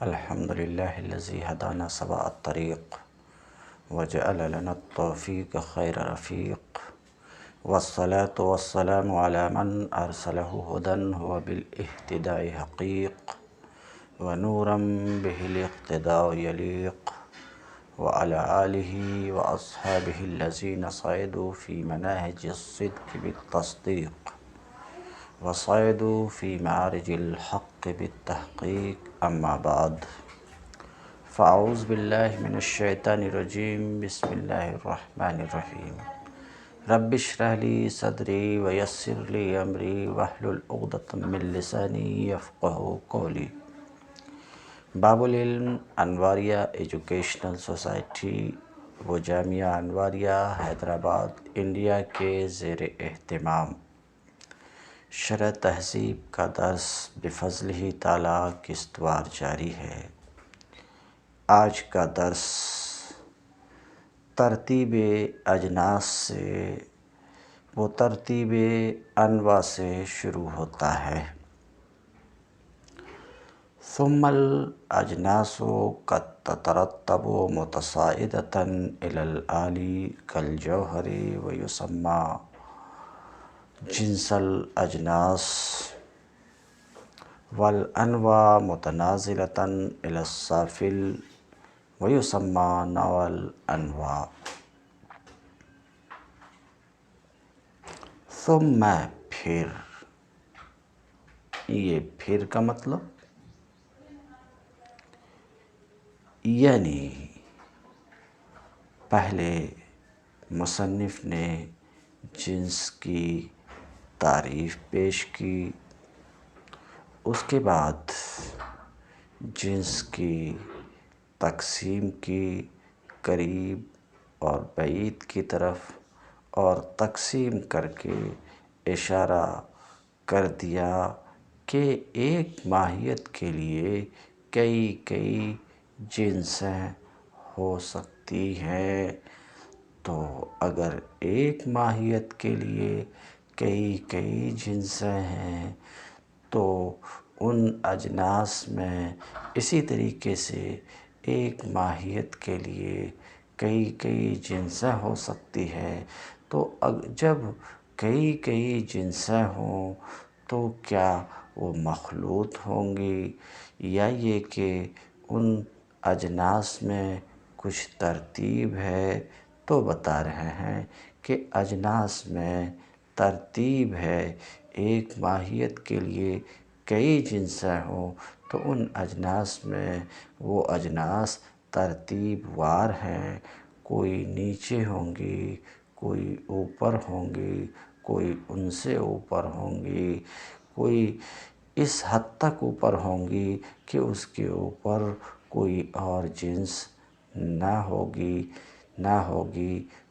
الحمد لله الذي هدانا سواء الطريق وجعل لنا التوفيق خير رفيق، والصلاة والسلام على من أرسله هدى هو بالاهتداء حقيق، ونورا به الاقتداء يليق، وعلى آله وأصحابه الذين صعدوا في مناهج الصدق بالتصديق، وصعدوا في معارج الحق بالتحقيق. أما بعد، فأعوذ بالله من الشيطان الرجيم. بسم الله الرحمن الرحيم. رب اشرح لي صدري ويسر لي أمري واحلل عقدة من لساني يفقهوا قولي. باب العلم انواریہ ایجوکیشنل سوسائٹی و جامعہ انواریہ حیدرآباد انڈیا کے زیر اہتمام شرح تہذیب کا درس بفضلہ تعالیٰ قسط وار جاری ہے۔ آج کا درس ترتیب اجناس سے و ترتیب انواع سے شروع ہوتا ہے۔ ثم الاجناس قد تترتب متصاعدة إلى العالی كالجوہر ويسمى جنس الاجناس، والانواع متنازلة إلى السافل ويسمى نوع الانواع۔ ثم پھر، یہ پھر کا مطلب یعنی پہلے مصنف نے جنس کی تعریف پیش کی، اس کے بعد جنس کی تقسیم کی قریب اور بعید کی طرف، اور تقسیم کر کے اشارہ کر دیا کہ ایک ماہیت کے لیے کئی جنسیں ہو سکتی ہیں۔ تو اگر ایک ماہیت کے لیے کئی جنسیں ہیں تو ان اجناس میں اسی طریقے سے ایک ماہیت کے لیے کئی جنسیں ہو سکتی ہے۔ تو جب کئی جنسیں ہوں تو کیا وہ مخلوط ہوں گی، یا یہ کہ ان اجناس میں کچھ ترتیب ہے؟ تو بتا رہے ہیں کہ اجناس میں ترتیب ہے۔ ایک ماہیت کے لیے کئی جنسیں ہوں تو ان اجناس میں وہ اجناس ترتیب وار ہیں، کوئی نیچے ہوں گی، کوئی اوپر ہوں گی، کوئی ان سے اوپر ہوں گی، کوئی اس حد تک اوپر ہوں گی کہ اس کے اوپر کوئی اور جنس نہ ہوگی۔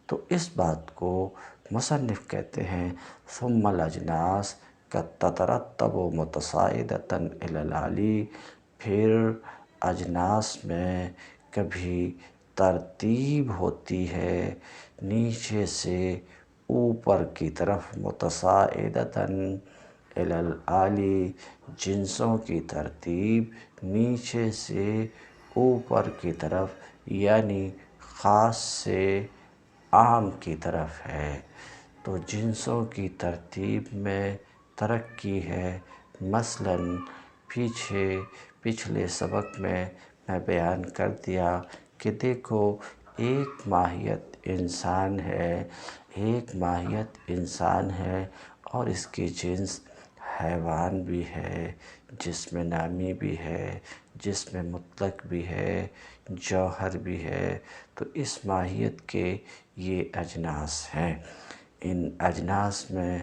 تو اس بات کو مصنف کہتے ہیں ثم الاجناس قد تترتب متصاعدة إلى العالی۔ پھر اجناس میں کبھی ترتیب ہوتی ہے نیچے سے اوپر کی طرف، متصاعدة إلى العالی، جنسوں کی ترتیب نیچے سے اوپر کی طرف یعنی خاص سے عام کی طرف ہے۔ تو جنسوں کی ترتیب میں ترقی ہے۔ مثلاً پچھلے سبق میں بیان کر دیا کہ دیکھو ایک ماہیت انسان ہے اور اس کی جنس حیوان بھی ہے، جسم نامی بھی ہے، جسم مطلق بھی ہے، جوہر بھی ہے۔ تو اس ماہیت کے یہ اجناس ہیں۔ ان اجناس میں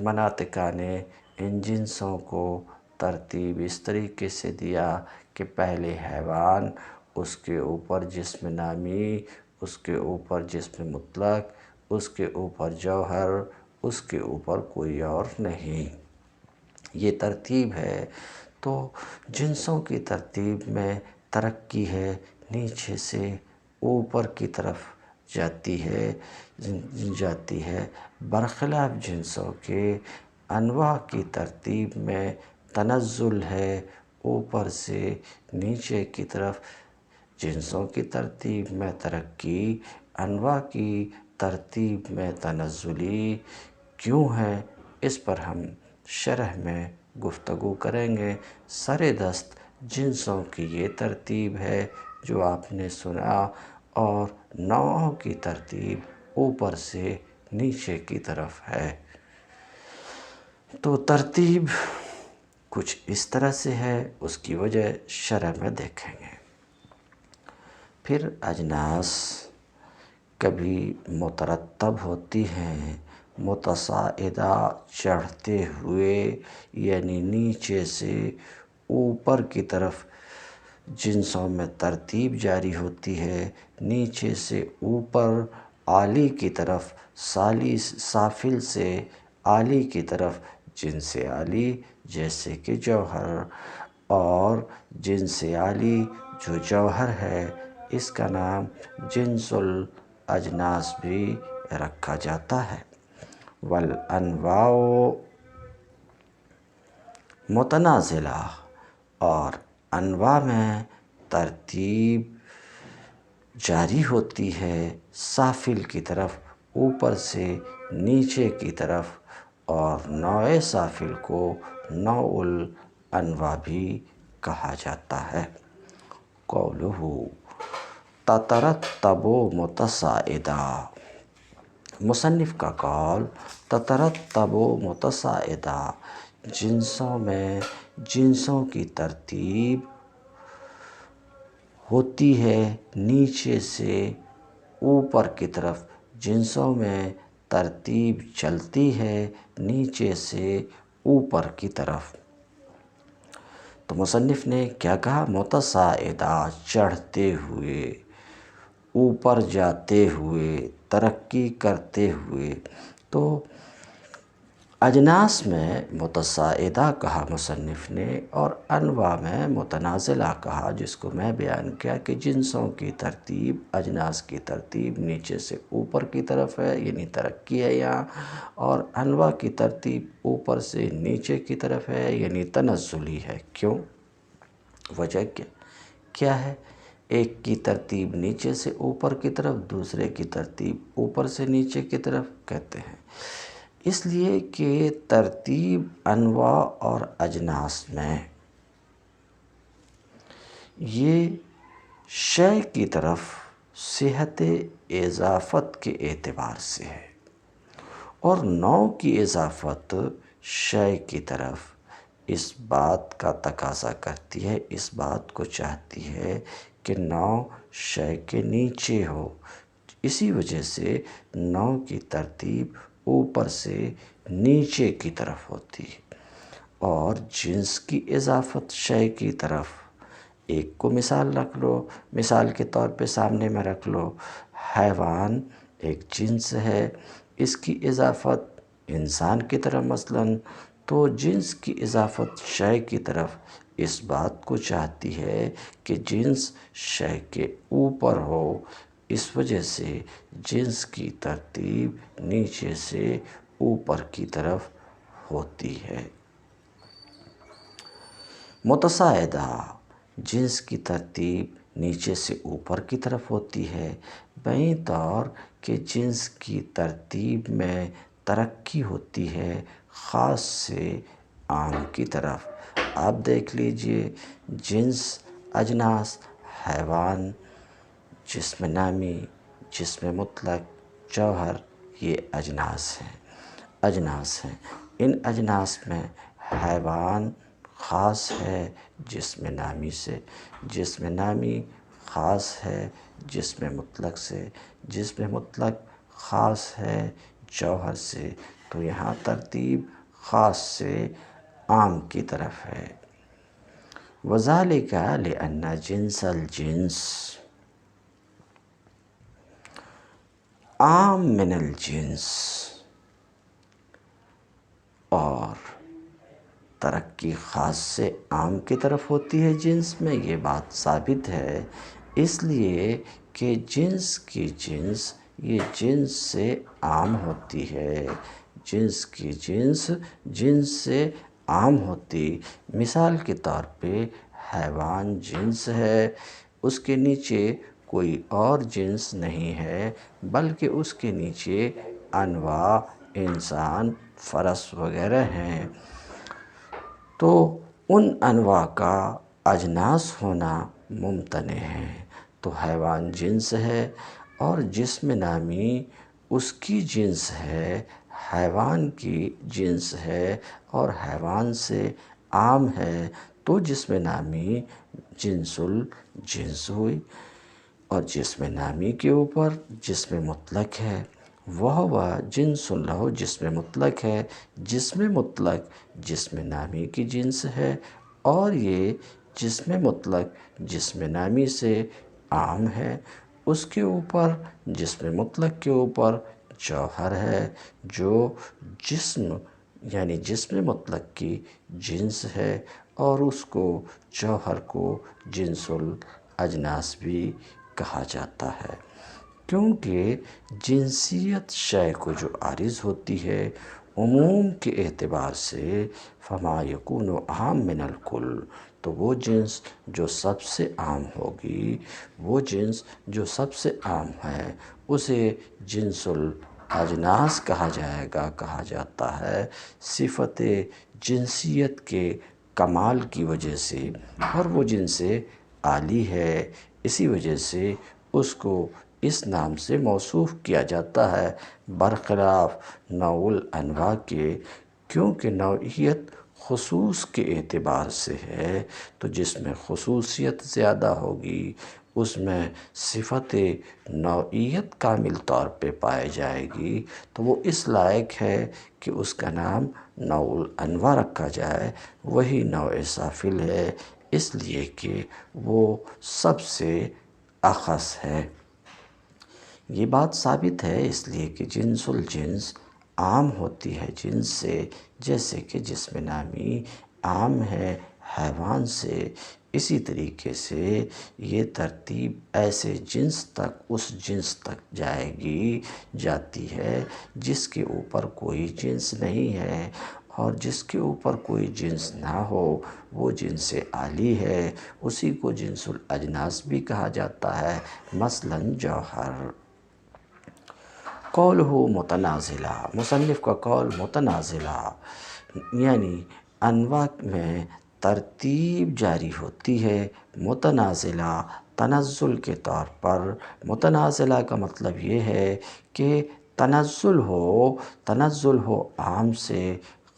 مناطقہ نے ان جنسوں کو ترتیب اس طریقے سے دیا کہ پہلے حیوان، اس کے اوپر جسم نامی، اس کے اوپر جسم مطلق، اس کے اوپر جوہر، اس کے اوپر کوئی اور نہیں۔ یہ ترتیب ہے۔ تو جنسوں کی ترتیب میں ترقی ہے، نیچے سے اوپر کی طرف جاتی ہے۔ برخلاف جنسوں کے انواع کی ترتیب میں تنزل ہے، اوپر سے نیچے کی طرف جنسوں کی ترتیب میں ترقی انواع کی ترتیب میں تنزلی کیوں ہے، اس پر ہم شرح میں گفتگو کریں گے۔ سر دست جنسوں کی یہ ترتیب ہے جو آپ نے سنا، اور نوعوں کی ترتیب اوپر سے نیچے کی طرف ہے۔ تو ترتیب کچھ اس طرح سے ہے، اس کی وجہ شرح میں دیکھیں گے۔ پھر اجناس کبھی مترتب ہوتی ہیں، متصاعدہ چڑھتے ہوئے، یعنی نیچے سے اوپر کی طرف جنسوں میں ترتیب جاری ہوتی ہے، نیچے سے اوپر اعلی کی طرف، سافل سے اعلی کی طرف جنس اعلی جیسے کہ جوہر، اور جنس اعلی جو جوہر ہے اس کا نام جنس الاجناس بھی رکھا جاتا ہے۔ والانواع متنازلہ، اور انواع میں ترتیب جاری ہوتی ہے سافل کی طرف، اوپر سے نیچے کی طرف، اور نوع سافل کو نوع الانواع بھی کہا جاتا ہے۔ قولہ تترتب متصاعدہ، مصنف کا قول تترتب متصاعدہ، جنسوں میں جنسوں کی ترتیب ہوتی ہے نیچے سے اوپر کی طرف، جنسوں میں ترتیب چلتی ہے نیچے سے اوپر کی طرف۔ تو مصنف نے کیا کہا؟ متصاعدہ، چڑھتے ہوئے، اوپر جاتے ہوئے، ترقی کرتے ہوئے۔ تو اجناس میں متصاعدہ کہا مصنف نے، اور انواع میں متنازلہ کہا، جس کو میں بیان کیا کہ جنسوں کی ترتیب، اجناس کی ترتیب نیچے سے اوپر کی طرف ہے، یعنی ترقی ہے یہاں، اور انواع کی ترتیب اوپر سے نیچے کی طرف ہے، یعنی تنزلی ہے۔ کیوں؟ وجہ کیا ہے؟ ایک کی ترتیب نیچے سے اوپر کی طرف، دوسرے کی ترتیب اوپر سے نیچے کی طرف، کہتے ہیں اس لیے کہ ترتیب انواع اور اجناس میں یہ شے کی طرف صحت اضافت کے اعتبار سے ہے، اور نوع کی اضافت شے کی طرف اس بات کا تقاضا کرتی ہے، اس بات کو چاہتی ہے کہ نوع شے کے نیچے ہو۔ اسی وجہ سے نوع کی ترتیب اوپر سے نیچے کی طرف ہوتی ہے، اور جنس کی اضافت شے کی طرف۔ ایک کو مثال رکھ لو، مثال کے طور پہ سامنے میں رکھ لو، حیوان ایک جنس ہے، اس کی اضافت انسان کی طرف مثلاً، تو جنس کی اضافت شے کی طرف اس بات کو چاہتی ہے کہ جنس شے کے اوپر ہو، اس وجہ سے جنس کی ترتیب نیچے سے اوپر کی طرف ہوتی ہے۔ متصاعدہ، جنس کی ترتیب نیچے سے اوپر کی طرف ہوتی ہے، بیں طور کہ جنس کی ترتیب میں ترقی ہوتی ہے خاص سے عام کی طرف۔ آپ دیکھ لیجئے، جنس اجناس، حیوان، جسم نامی، جسم مطلق، جوہر، یہ اجناس ہیں۔ ان اجناس میں حیوان خاص ہے جسم نامی سے، جسم نامی خاص ہے جسم مطلق سے، جسم مطلق خاص ہے جوہر سے، تو یہاں ترتیب خاص سے عام کی طرف ہے۔ وَذَلِكَ لِأَنَّ جِنْسَ الْجِنْس عام من الجنس، اور ترقی خاص سے عام کی طرف ہوتی ہے جنس میں، یہ بات ثابت ہے، اس لیے کہ جنس کی جنس یہ جنس سے عام ہوتی ہے، جنس کی جنس جنس سے عام ہوتی۔ مثال کے طور پہ حیوان جنس ہے، اس کے نیچے کوئی اور جنس نہیں ہے، بلکہ اس کے نیچے انواع انسان، فرس وغیرہ ہیں، تو ان انواع کا اجناس ہونا ممتنع ہے۔ تو حیوان جنس ہے اور جسم نامی اس کی جنس ہے، حیوان کی جنس ہے اور حیوان سے عام ہے، تو جسم نامی جنس الجنس ہوئی۔ اور جسم نامی کے اوپر جسم مطلق ہے، وہ جنس لہ جسم مطلق ہے، جسم مطلق جسم نامی کی جنس ہے، اور یہ جسم مطلق جسم نامی سے عام ہے۔ اس کے اوپر جسم مطلق کے اوپر جوہر ہے، جو جسم یعنی جسم مطلق کی جنس ہے، اور اس کو جوہر کو جنس الاجناس بھی کہا جاتا ہے، کیونکہ جنسیت شے کو جو عارض ہوتی ہے عموم کے اعتبار سے، فما یکون اعم من الکل، تو وہ جنس جو سب سے عام ہوگی، وہ جنس جو سب سے عام ہے، اسے جنس الاجناس کہا جائے گا، کہا جاتا ہے، صفت جنسیت کے کمال کی وجہ سے، اور وہ جنس عالی ہے، اسی وجہ سے اس کو اس نام سے موصوف کیا جاتا ہے، برخلاف نوع الانواع کے، کیونکہ نوعیت خصوص کے اعتبار سے ہے، تو جس میں خصوصیت زیادہ ہوگی اس میں صفت نوعیت کامل طور پہ پائے جائے گی، تو وہ اس لائق ہے کہ اس کا نام نوع الانواع رکھا جائے۔ وہی نوع سافل ہے، اس لیے کہ وہ سب سے اخص ہے۔ یہ بات ثابت ہے اس لیے کہ جنس الجنس عام ہوتی ہے جنس سے، جیسے کہ جسم نامی عام ہے حیوان سے، اسی طریقے سے یہ ترتیب ایسے جنس تک، اس جنس تک جاتی ہے جس کے اوپر کوئی جنس نہیں ہے، اور جس کے اوپر کوئی جنس نہ ہو وہ جنس عالی ہے، اسی کو جنس الاجناس بھی کہا جاتا ہے، مثلاً جوہر۔ قولہ متنازلہ، مصنف کا قول متنازلہ، یعنی انواع میں ترتیب جاری ہوتی ہے، متنازلہ تنزل کے طور پر۔ متنازلہ کا مطلب یہ ہے کہ تنزل ہو عام سے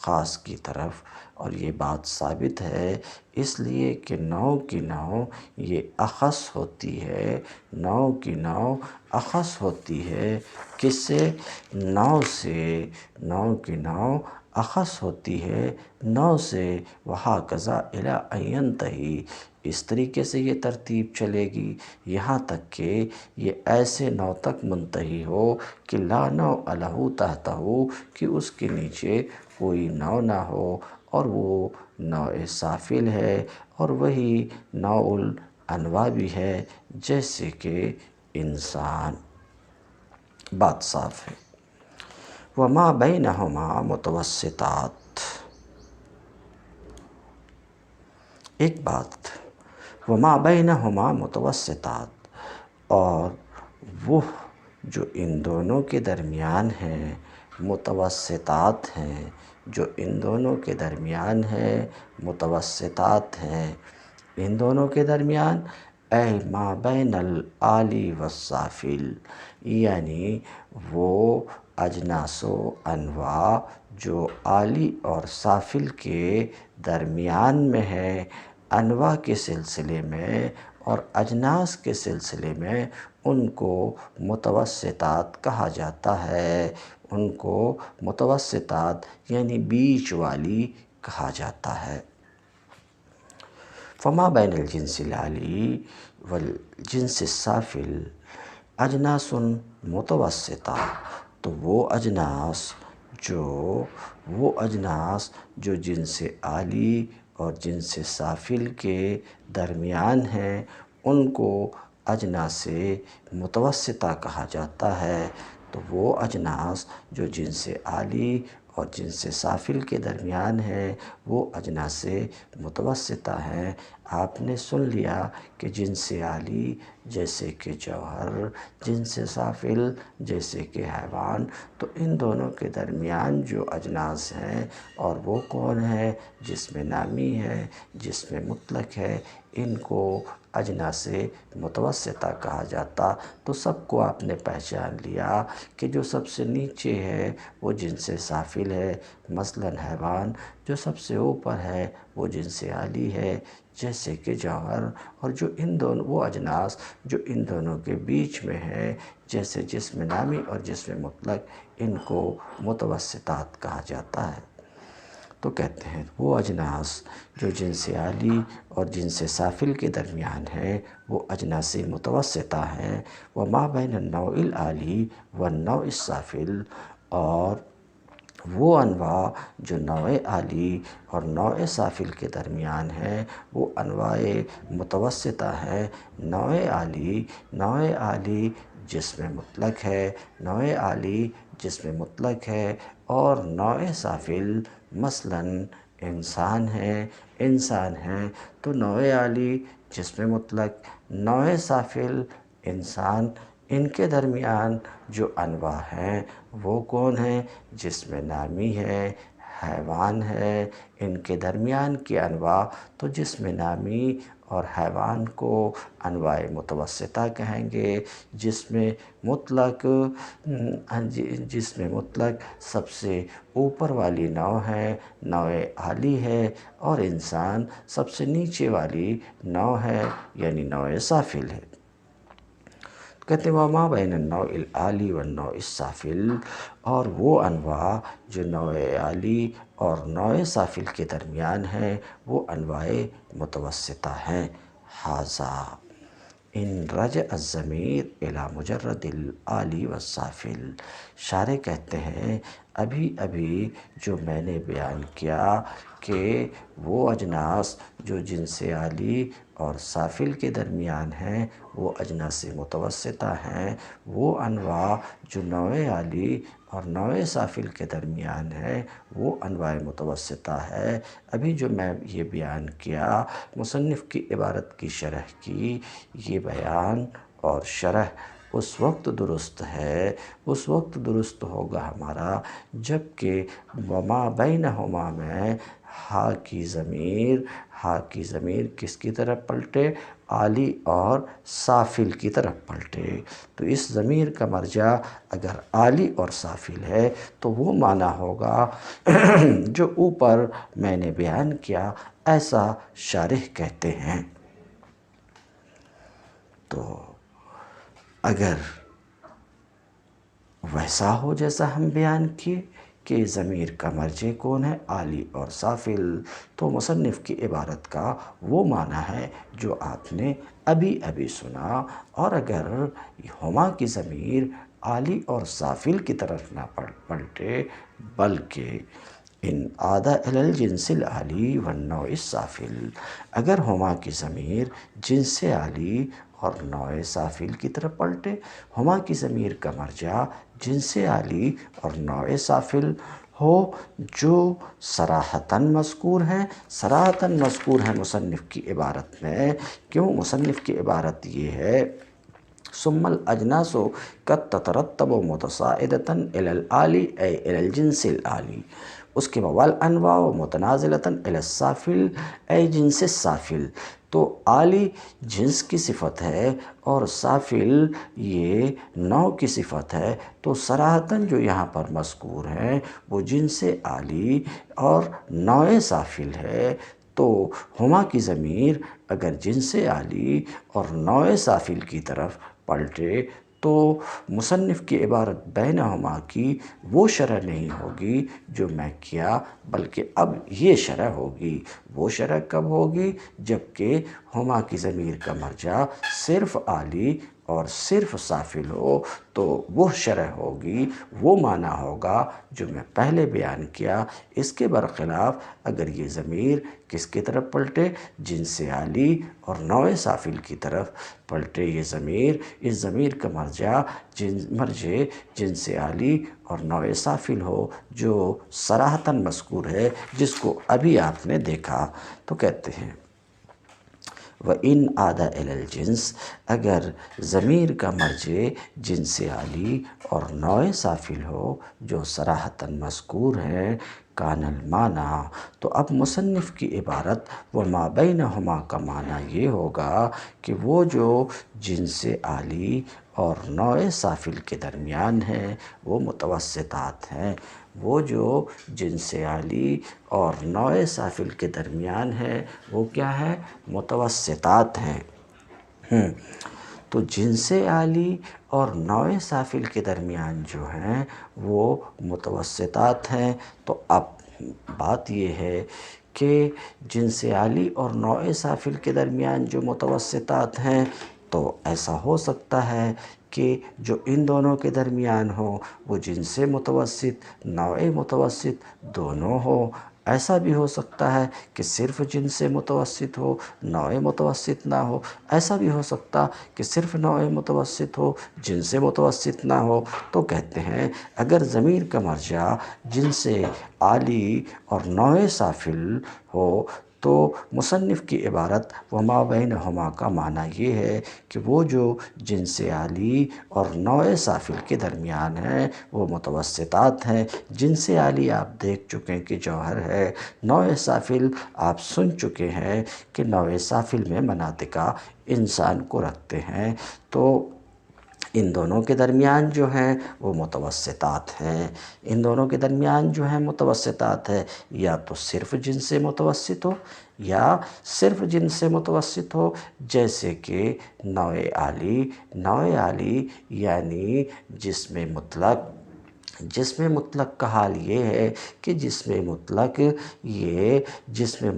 خاص کی طرف، اور یہ بات ثابت ہے اس لیے کہ نوع کی نوع یہ اخص ہوتی ہے، نوع کی نوع اخص ہوتی ہے، کس سے؟ نوع سے، نوع کی نوع اخص ہوتی ہے نوع سے، وہکذا الی ان ینتہی، اس طریقے سے یہ ترتیب چلے گی یہاں تک کہ یہ ایسے نوع تک منتہی ہو کہ لا نوع لہ تحتہ، کہ اس کے نیچے کوئی نوع نہ ہو، اور وہ نوع سافل ہے، اور وہی نوع الانواع بھی ہے، جیسے کہ انسان۔ بات صاف ہے۔ وما بینہما متوسطات، ایک بات، وما بینہما متوسطات، اور وہ جو ان دونوں کے درمیان ہیں، متوسطات ہیں، جو ان دونوں کے درمیان ہیں، متوسطات ہیں، ان دونوں کے درمیان، اے ما بین العالی والسافل، یعنی وہ اجناس و انواع جو عالی اور سافل کے درمیان میں ہے، انواع کے سلسلے میں اور اجناس کے سلسلے میں، ان کو متوسطات کہا جاتا ہے، ان کو متوسطات یعنی بیچ والی کہا جاتا ہے۔ فما بین الجنس العالی والجنس السافل اجناس متوسطہ، تو وہ اجناس جو جنس عالی اور جنس سافل کے درمیان ہیں، ان کو اجناس متوسطہ کہا جاتا ہے۔ تو وہ اجناس جو جنس عالی اور جنس سافل کے درمیان ہے وہ اجناس متوسطہ ہیں۔ آپ نے سن لیا کہ جنس عالی جیسے کہ جوہر، جنس سافل جیسے کہ حیوان، تو ان دونوں کے درمیان جو اجناس ہیں اور وہ کون ہے؟ جسم نامی ہے، جسم مطلق ہے، ان کو اجناس متوسطہ کہا جاتا۔ تو سب کو آپ نے پہچان لیا کہ جو سب سے نیچے ہے وہ جنس سافل ہے، مثلاً حیوان، جو سب سے اوپر ہے وہ جنس عالی ہے جیسے کہ جوہر، اور جو ان دونوں وہ اجناس جو ان دونوں کے بیچ میں ہے جیسے جسم نامی اور جسم مطلق، ان کو متوسطات کہا جاتا ہے۔ تو کہتے ہیں وہ اجناس جو جنس عالی اور جنس سافل کے درمیان ہیں وہ اجناس متوسطہ ہیں۔ وما بین النوع العالی والنوع السافل، اور وہ انواع جو نوع عالی اور نوع سافل کے درمیان ہیں وہ انواع متوسطہ ہیں۔ نوع عالی جسم مطلق ہے، نوع عالی جسم مطلق ہے، اور نوع سافل مثلاً انسان ہے تو نوع عالی جسم مطلق، نوع سافل انسان، ان کے درمیان جو انواع ہیں وہ کون ہیں؟ جسم نامی ہے، حیوان ہے، ان کے درمیان کی انواع تو جسم نامی اور حیوان کو انواع متوسطہ کہیں گے۔ جسم مطلق سب سے اوپر والی نوع ہے، نوع عالی ہے، اور انسان سب سے نیچے والی نوع ہے یعنی نوع سافل ہے۔ کہتے ہیں وما بین النوع العالی والنوع السافل، اور وہ انواع جو نوع عالی اور نوع سافل کے درمیان ہیں وہ انواع متوسطہ ہیں۔ ھذا ان رجع الضمیر الی مجرد العالی والسافل، شارح کہتے ہیں ابھی جو میں نے بیان کیا کہ وہ اجناس جو جنس عالی اور سافل کے درمیان ہیں وہ اجناس متوسطہ ہیں، وہ انواع جو نوع عالی اور نوع سافل کے درمیان ہے وہ انواع متوسطہ ہے۔ ابھی جو میں یہ بیان کیا مصنف کی عبارت کی شرح کی، یہ بیان اور شرح اس وقت درست ہے، اس وقت درست ہوگا ہمارا جب کہ وما بینہما میں ہا کی ضمیر کس کی طرف پلٹے؟ عالی اور سافل کی طرف پلٹے۔ تو اس ضمیر کا مرجع اگر عالی اور سافل ہے تو وہ معنی ہوگا جو اوپر میں نے بیان کیا، ایسا شارح کہتے ہیں۔ تو اگر ویسا ہو جیسا ہم بیان کیے کہ ضمیر کا مرجع کون ہے؟ عالی اور سافل، تو مصنف کی عبارت کا وہ معنی ہے جو آپ نے ابھی سنا، اور اگر ہما کی ضمیر عالی اور سافل کی طرف نہ پلٹے بلکہ ان عاد الی الجنس العالی والنوع السافل، اگر ہما کی ضمیر جنس عالی اور نوع سافل کی طرف پلٹے، ہما کی ضمیر کا مرجع جنس عالی اور نوع سافل ہو جو صراحتاً مذکور ہیں مصنف کی عبارت میں۔ کیوں؟ مصنف کی عبارت یہ ہے ثم الاجناس قد تترتب متصاعدة الى العالی اے الى الجنس العالی، اس کے بعد والانواع متنازلة الى السافل اے جنس السافل، تو عالی جنس کی صفت ہے اور سافل یہ نوع کی صفت ہے، تو صراحتاً جو یہاں پر مذکور ہیں وہ جنس عالی اور نوع سافل ہے۔ تو ہما کی ضمیر اگر جنس عالی اور نوع سافل کی طرف پلٹے تو مصنف کی عبارت بینہما کی وہ شرح نہیں ہوگی جو میں کیا، بلکہ اب یہ شرح ہوگی۔ وہ شرح کب ہوگی؟ جب کہ ہما کی ضمیر کا مرجع صرف عالی اور صرف سافل ہو تو وہ شرح ہوگی، وہ معنی ہوگا جو میں پہلے بیان کیا۔ اس کے برخلاف اگر یہ ضمیر کس کی طرف پلٹے؟ جنس عالی اور نوع سافل کی طرف پلٹے یہ ضمیر، اس ضمیر کا مرجع جنس عالی اور نوع سافل ہو جو صراحتاً مذکور ہے، جس کو ابھی آپ نے دیکھا، تو کہتے ہیں وَإِنْ عَادَ إِلَى الْجِنْسِ، اگر ضمیر کا مرجع جنس عالی اور نوع سافل ہو جو صراحتاً مذکور ہے، کان المعنی، تو اب مصنف کی عبارت وما بینہما کا معنی یہ ہوگا کہ وہ جو جنس عالی اور نوع سافل کے درمیان ہیں وہ متوسطات ہیں، وہ جو جنس عالی اور نوع سافل کے درمیان ہے وہ کیا ہے؟ متوسطات ہیں۔ تو جنس عالی اور نوع سافل کے درمیان جو ہیں وہ متوسطات ہیں۔ تو اب بات یہ ہے کہ جنس عالی اور نوع سافل کے درمیان جو متوسطات ہیں تو ایسا ہو سکتا ہے کہ جو ان دونوں کے درمیان ہو وہ جنس متوسط، نوع متوسط دونوں ہو۔ ایسا بھی ہو سکتا ہے کہ صرف جنس متوسط ہو، نوع متوسط نہ ہو۔ ایسا بھی ہو سکتا کہ صرف نوع متوسط ہو، جنس متوسط نہ ہو۔ تو کہتے ہیں اگر ضمیر کا مرجع جنس عالی اور نوع سافل ہو تو مصنف کی عبارت وما بینہما کا معنی یہ ہے کہ وہ جو جنس عالی اور نوع سافل کے درمیان ہیں وہ متوسطات ہیں۔ جنس عالی آپ دیکھ چکے ہیں کہ جوہر ہے، نوع سافل آپ سن چکے ہیں کہ نوع سافل میں مناطقہ انسان کو رکھتے ہیں۔ تو ان دونوں کے درمیان جو ہیں وہ متوسطات ہیں، ان دونوں کے درمیان جو ہیں متوسطات ہے، یا تو صرف جنس متوسط ہو یا صرف جنس متوسط ہو، جیسے کہ نوع عالی یعنی جسم مطلق کا حال یہ ہے کہ جسم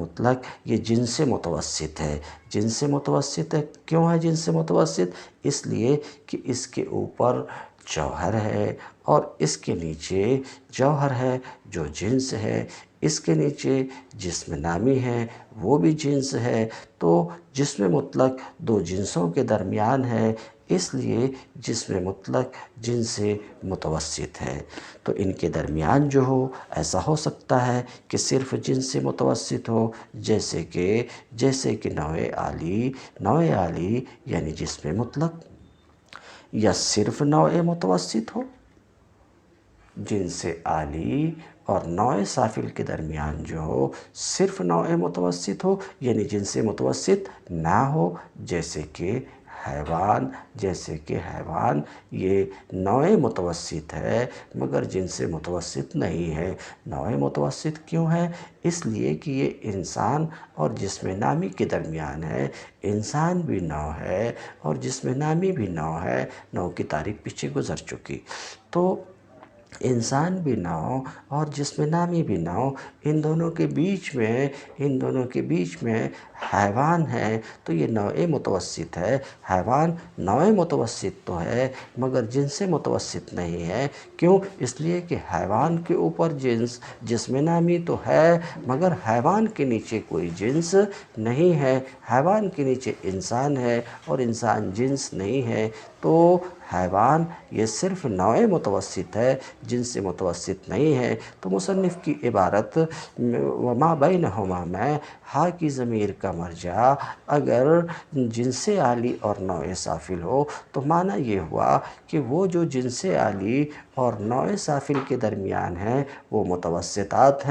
مطلق یہ جنس متوسط ہے۔ جنس متوسط ہے، کیوں ہے جنس متوسط؟ اس لیے کہ اس کے اوپر جوہر ہے اور اس کے نیچے جوہر ہے جو جنس ہے، اس کے نیچے جسم نامی ہے وہ بھی جنس ہے۔ تو جسم مطلق دو جنسوں کے درمیان ہے، اس لیے جسم مطلق جنس متوسط ہے۔ تو ان کے درمیان جو ہو ایسا ہو سکتا ہے کہ صرف جنس متوسط ہو، جیسے کہ نوع عالی یعنی جسم مطلق، یا صرف نوع متوسط ہو، جنس عالی اور نوع سافل کے درمیان جو ہو صرف نوع متوسط ہو یعنی جنس متوسط نہ ہو، جیسے کہ حیوان یہ نوع متوسط ہے مگر جنس متوسط نہیں ہے۔ نوع متوسط کیوں ہے؟ اس لیے کہ یہ انسان اور جسم نامی کے درمیان ہے۔ انسان بھی نوع ہے اور جسم نامی بھی نوع ہے، نوع کی تعریف پیچھے گزر چکی۔ تو انسان بھی نوع اور جسم نامی بھی نوع، ان دونوں کے بیچ میں حیوان ہے تو یہ نوع متوسط ہے۔ حیوان نوع متوسط تو ہے مگر جنس متوسط نہیں ہے، کیوں؟ اس لیے کہ حیوان کے اوپر جسم نامی تو ہے مگر حیوان کے نیچے کوئی جنس نہیں ہے۔ حیوان کے نیچے انسان ہے اور انسان جنس نہیں ہے، تو حیوان یہ صرف نوع متوسط ہے، جنس متوسط نہیں ہے۔ تو مصنف کی عبارت وما بینہما میں ہا کی ضمیر کا مرجع اگر جنس عالی اور نوع سافل ہو تو معنی یہ ہوا کہ وہ جو جنس عالی اور نوع سافل کے درمیان ہیں وہ متوسطات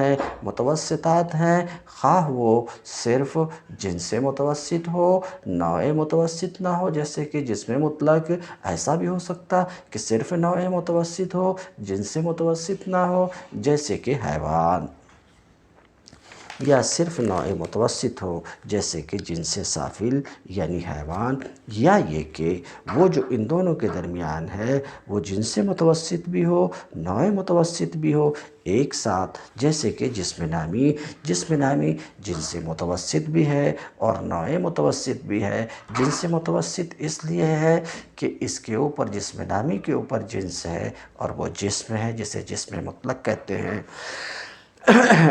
ہیں، خواہ وہ صرف جنس متوسط ہو، نوع متوسط نہ ہو جیسے کہ جسم مطلق۔ ایسا بھی ہو سکتا کہ صرف نوع متوسط ہو، جنس متوسط نہ ہو جیسے کہ حیوان۔ یا صرف نوع متوسط ہو جیسے کہ جنس سافل یعنی حیوان، یا یہ کہ وہ جو ان دونوں کے درمیان ہے وہ جنس متوسط بھی ہو، نوع متوسط بھی ہو ایک ساتھ، جیسے کہ جسم نامی جنس متوسط بھی ہے اور نوع متوسط بھی ہے۔ جنس متوسط اس لیے ہے کہ اس کے اوپر جسم نامی کے اوپر جنس ہے اور وہ جسم ہے جسے جسم مطلق کہتے ہیں،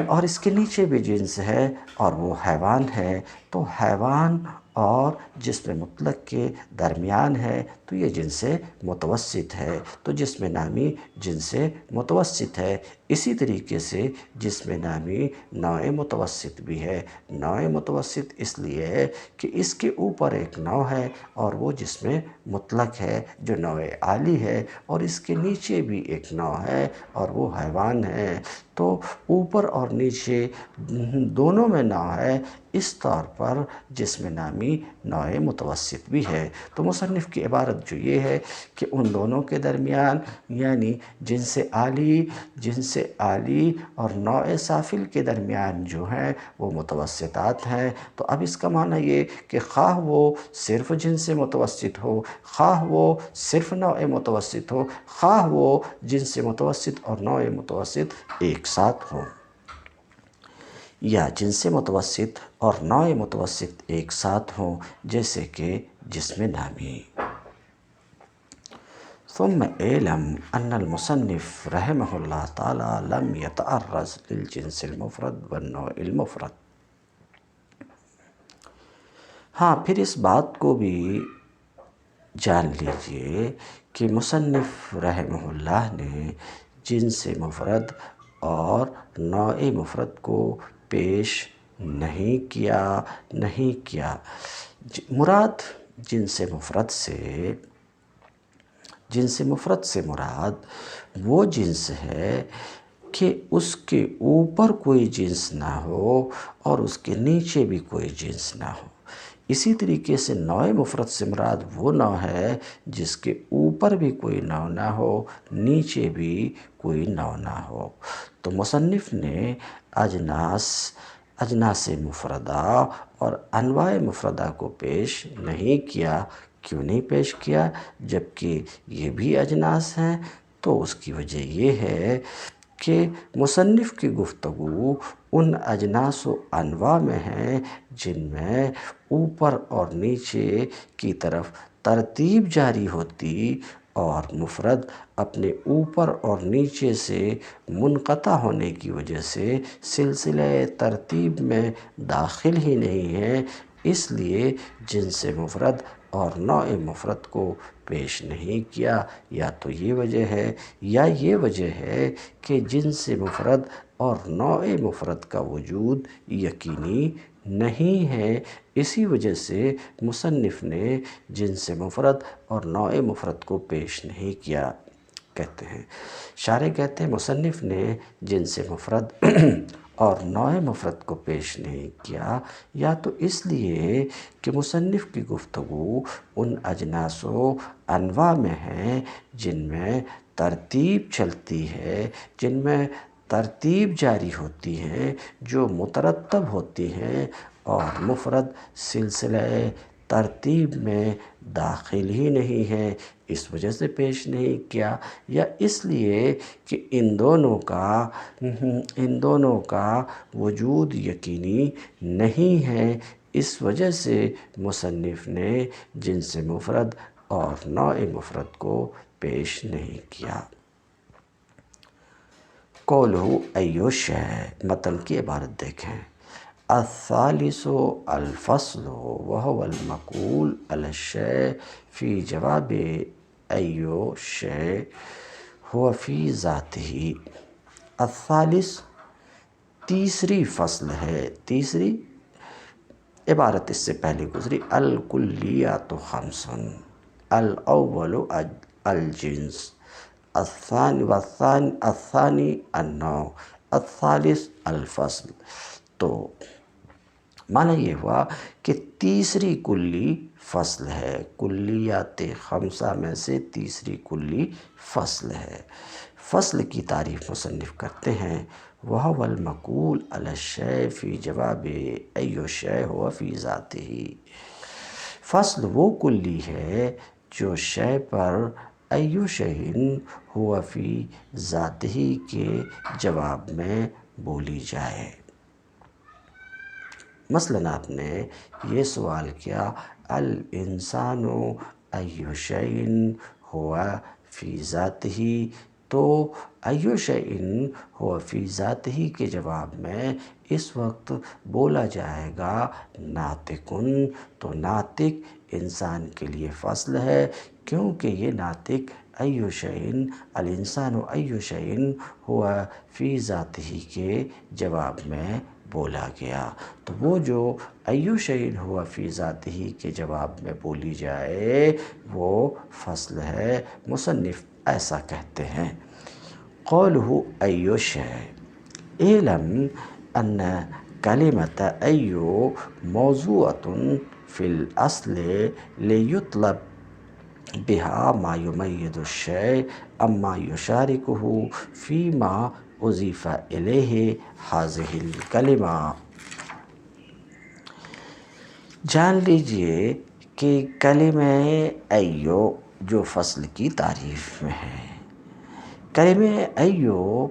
اور اس کے نیچے بھی جنس ہے اور وہ حیوان ہے۔ تو حیوان اور جسم مطلق کے درمیان ہے تو یہ جنس متوسط ہے، تو جسم نامی جنس متوسط ہے۔ اسی طریقے سے جسم نامی نوع متوسط بھی ہے۔ نوع متوسط اس لیے ہے کہ اس کے اوپر ایک نوع ہے اور وہ جسم مطلق ہے جو نوع عالی ہے، اور اس کے نیچے بھی ایک نوع ہے اور وہ حیوان ہے۔ تو اوپر اور نیچے دونوں میں نوع ہے، اس طور پر جسم نامی نوع متوسط بھی ہے۔ تو مصنف کی عبارت جو یہ ہے کہ ان دونوں کے درمیان یعنی جنس عالی اور نوع سافل کے درمیان جو ہیں وہ متوسطات ہیں۔ تو اب اس کا معنی یہ کہ خواہ وہ صرف جنس متوسط ہو، خواہ وہ صرف نوع متوسط ہو، خواہ وہ جنس متوسط اور نوع متوسط ایک ساتھ ہوں، یا جنس متوسط اور نوع متوسط ایک ساتھ ہوں جیسے کہ جسم نامی۔ ثم اعلم ان المصنف رحمہ اللہ تعالی لم يتعرض للجنس المفرد والنوع المفرد۔ ہاں، پھر اس بات کو بھی جان لیجئے کہ مصنف رحمہ اللہ نے جنس مفرد اور نوع مفرد کو پیش نہیں کیا۔ مراد جنس مفرد سے مراد وہ جنس ہے کہ اس کے اوپر کوئی جنس نہ ہو اور اس کے نیچے بھی کوئی جنس نہ ہو۔ اسی طریقے سے نوع مفرد سے مراد وہ نوع ہے جس کے اوپر بھی کوئی نوع نہ ہو، نیچے بھی کوئی نوع نہ ہو۔ تو مصنف نے اجناس مفردہ اور انواع مفردہ کو پیش نہیں کیا۔ کیوں نہیں پیش کیا جبکہ یہ بھی اجناس ہیں؟ تو اس کی وجہ یہ ہے کہ مصنف کی گفتگو ان اجناس و انواع میں ہے جن میں اوپر اور نیچے کی طرف ترتیب جاری ہوتی اور مفرد اپنے اوپر اور نیچے سے منقطع ہونے کی وجہ سے سلسلہ ترتیب میں داخل ہی نہیں ہے، اس لیے جنس مفرد اور نوع مفرد کو پیش نہیں کیا۔ یا تو یہ وجہ ہے یا یہ وجہ ہے کہ جنس مفرد اور نوع مفرد کا وجود یقینی نہیں ہے، اسی وجہ سے مصنف نے جنس مفرد اور نوع مفرد کو پیش نہیں کیا۔ شارح کہتے ہیں مصنف نے جنس مفرد اور نوع مفرد کو پیش نہیں کیا، یا تو اس لیے کہ مصنف کی گفتگو ان اجناس و انواع میں ہیں جن میں ترتیب چلتی ہے، جن میں ترتیب جاری ہوتی ہے، جو مترتب ہوتی ہیں، اور مفرد سلسلہ ترتیب میں داخل ہی نہیں ہے، اس وجہ سے پیش نہیں کیا۔ یا اس لیے کہ ان دونوں کا وجود یقینی نہیں ہے، اس وجہ سے مصنف نے جنس مفرد اور نوع مفرد کو پیش نہیں کیا۔ قولہ ایو شے، متن کی عبارت دیکھیں۔ الثالث الفصل وهو المقول على الشيء في جواب ایو شے هو في ذاته۔ الثالث تیسری فصل ہے، تیسری عبارت اس سے پہلے گزری۔ الکلیات خمس، الاول الجنس، الثانی النوع، الثالث الفصل۔ تو معنی یہ ہوا کہ تیسری کلی فصل ہے، کلیات خمسہ میں سے تیسری کلی فصل ہے۔ فصل کی تعریف مصنف کرتے ہیں وهو المقول على الشيء فی جواب ای شیء ہوا فی ذاتہ۔ فصل وہ کلی ہے جو شے پر ای شیء ہوا فی ذاتہ کے جواب میں بولی جائے۔ مثلاً آپ نے یہ سوال کیا الانسان ای شیء ہوا فی ذاتہ، تو ای شیء ہوا فی ذاتہ کے جواب میں اس وقت بولا جائے گا ناطقن، تو ناطق انسان کے لیے فصل ہے، کیونکہ یہ ناطق ای شیء الانسان ای شیء ہوا فی ذاتہ کے جواب میں بولا گیا۔ تو وہ جو ای شیء ہوا فی ذاتہ کے جواب میں بولی جائے وہ فصل ہے۔ مصنف ایسا کہتے ہیں قولہ ای شیء اعلم ان کلمۃ ای موضوعۃ فی الاصل لیطلب بہا ما یمیز الشیء اما یشارکہ فیما اضیف الیہ ہذہ الکلمہ۔ جان لیجئے کہ کلمہ ایو جو فصل کی تعریف میں ہے، کلمہ ایو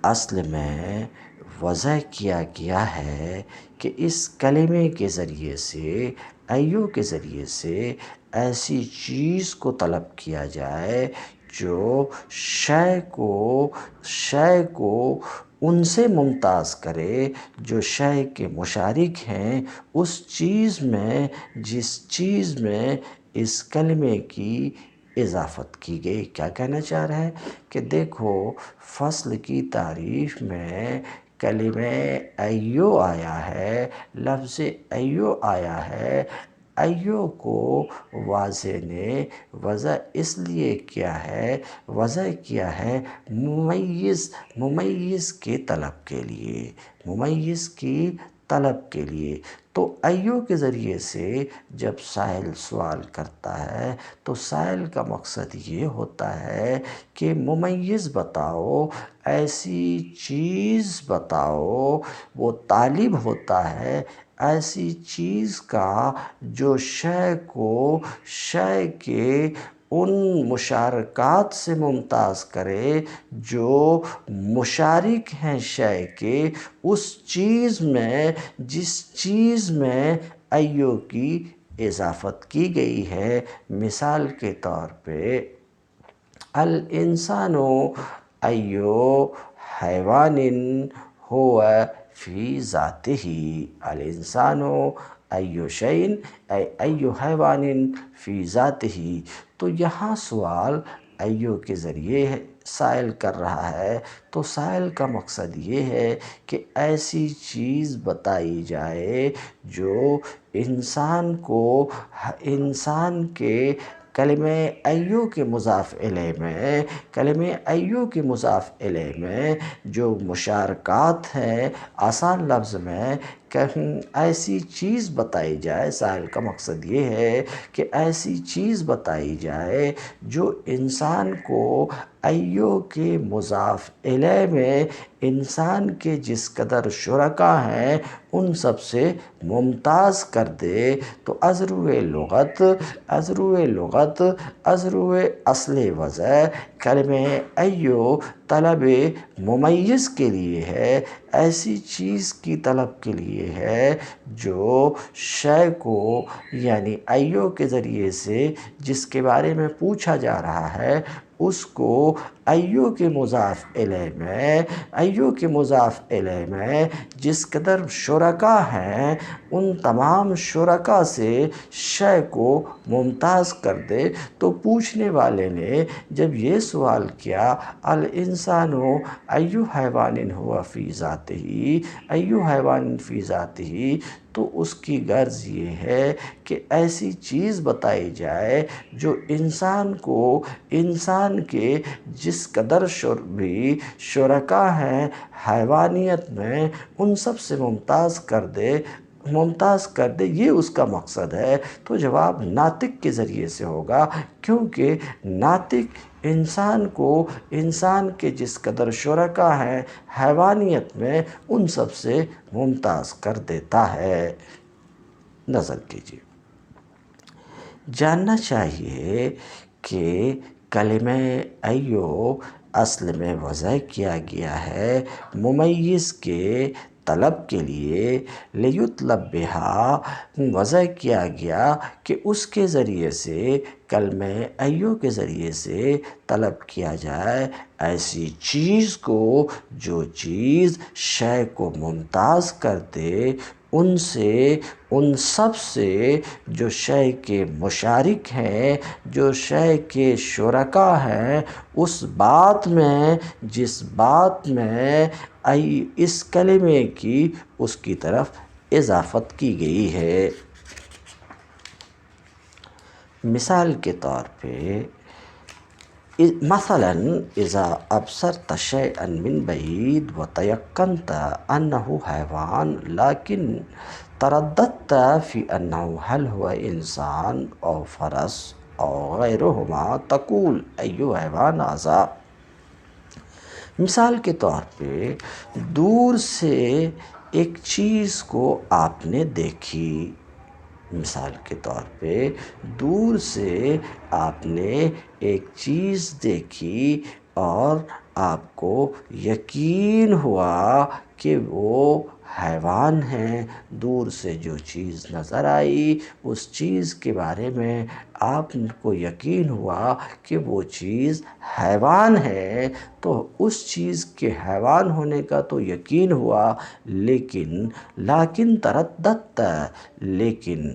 اصل میں وضع کیا گیا ہے کہ اس کلمے کے ذریعے سے، ایو کے ذریعے سے ایسی چیز کو طلب کیا جائے جو شے کو ان سے ممتاز کرے جو شے کے مشارک ہیں اس چیز میں جس چیز میں اس کلمے کی اضافت کی گئی۔ کیا کہنا چاہ رہے ہیں کہ دیکھو فصل کی تعریف میں کلمہ ایو آیا ہے، لفظ ایو آیا ہے، ایو کو واضح نے وضع اس لیے کیا ہے، وضع کیا ہے ممیز کے طلب کے لیے، ممیز کی طلب کے لیے۔ تو ایو کے ذریعے سے جب سائل سوال کرتا ہے تو سائل کا مقصد یہ ہوتا ہے کہ ممیز بتاؤ، ایسی چیز بتاؤ، وہ طالب ہوتا ہے ایسی چیز کا جو شے کے ان مشارکات سے ممتاز کرے جو مشارک ہیں شے کے اس چیز میں جس چیز میں ایو کی اضافت کی گئی ہے۔ مثال کے طور پہ الانسان ایو حیوان ہوا فی ذاتہ، الانسان ایو شیء ایو حیوان فی ذاتہ۔ تو یہاں سوال ایو کے ذریعے سائل کر رہا ہے، تو سائل کا مقصد یہ ہے کہ ایسی چیز بتائی جائے جو انسان کے کلمہ ایو کے مضاف الیہ میں، کلمہ ایو کے مضاف الیہ میں جو مشارکات ہیں، آسان لفظ میں کہیں ایسی چیز بتائی جائے۔ سائل کا مقصد یہ ہے کہ ایسی چیز بتائی جائے جو انسان کو ایو کے مضاف الیہ میں انسان کے جس قدر شرکا ہیں ان سب سے ممتاز کر دے۔ تو ازرو اصل وضع کلمہ ایو طلب ممیز کے لیے ہے، ایسی چیز کی طلب کے لیے ہے جو شے کو یعنی ایو کے ذریعے سے جس کے بارے میں پوچھا جا رہا ہے اس کو ایو کے مضاف الیہ میں جس قدر شرکا ہیں ان تمام شرکا سے شے کو ممتاز کر دے۔ تو پوچھنے والے نے جب یہ سوال کیا الانسان ایو حیوان ہوا فی ذاتہ، ایو حیوان فی ذاتہ، تو اس کی غرض یہ ہے کہ ایسی چیز بتائی جائے جو انسان کے جس قدر بھی شرکا ہیں حیوانیت میں ان سب سے ممتاز کر دے، یہ اس کا مقصد ہے۔ تو جواب ناطق کے ذریعے سے ہوگا، کیونکہ ناطق انسان کو انسان کے جس قدر شرکا ہیں حیوانیت میں ان سب سے ممتاز کر دیتا ہے۔ نظر کیجیے، جاننا چاہیے کہ کلمہ ایو اصل میں وضع کیا گیا ہے ممیز کے طلب کے لیے، لیطلب بہا وضع کیا گیا کہ اس کے ذریعے سے، کلمہ ایو کے ذریعے سے طلب کیا جائے ایسی چیز کو جو چیز شے کو ممتاز کر دے ان سے، ان سب سے جو شے کے مشارک ہیں، جو شے کے شرکا ہیں، اس بات میں جس بات میں اس کلمے کی اس کی طرف اضافت کی گئی ہے۔ مثال کے طور پہ، مثلا اذا ابصرت شيئا من بعيد وتيقنت انه حيوان لكن ترددت في انه هل هو انسان او فرس او غیرهما تقول ای حیوان هذا۔ مثال کے طور پہ، دور سے ایک چیز کو آپ نے دیکھی، مثال کے طور پہ دور سے آپ نے ایک چیز دیکھی اور آپ کو یقین ہوا کہ وہ حیوان ہیں۔ دور سے جو چیز نظر آئی اس چیز کے بارے میں آپ کو یقین ہوا کہ وہ چیز حیوان ہے، تو اس چیز کے حیوان ہونے کا تو یقین ہوا، لیکن ترددت، لیکن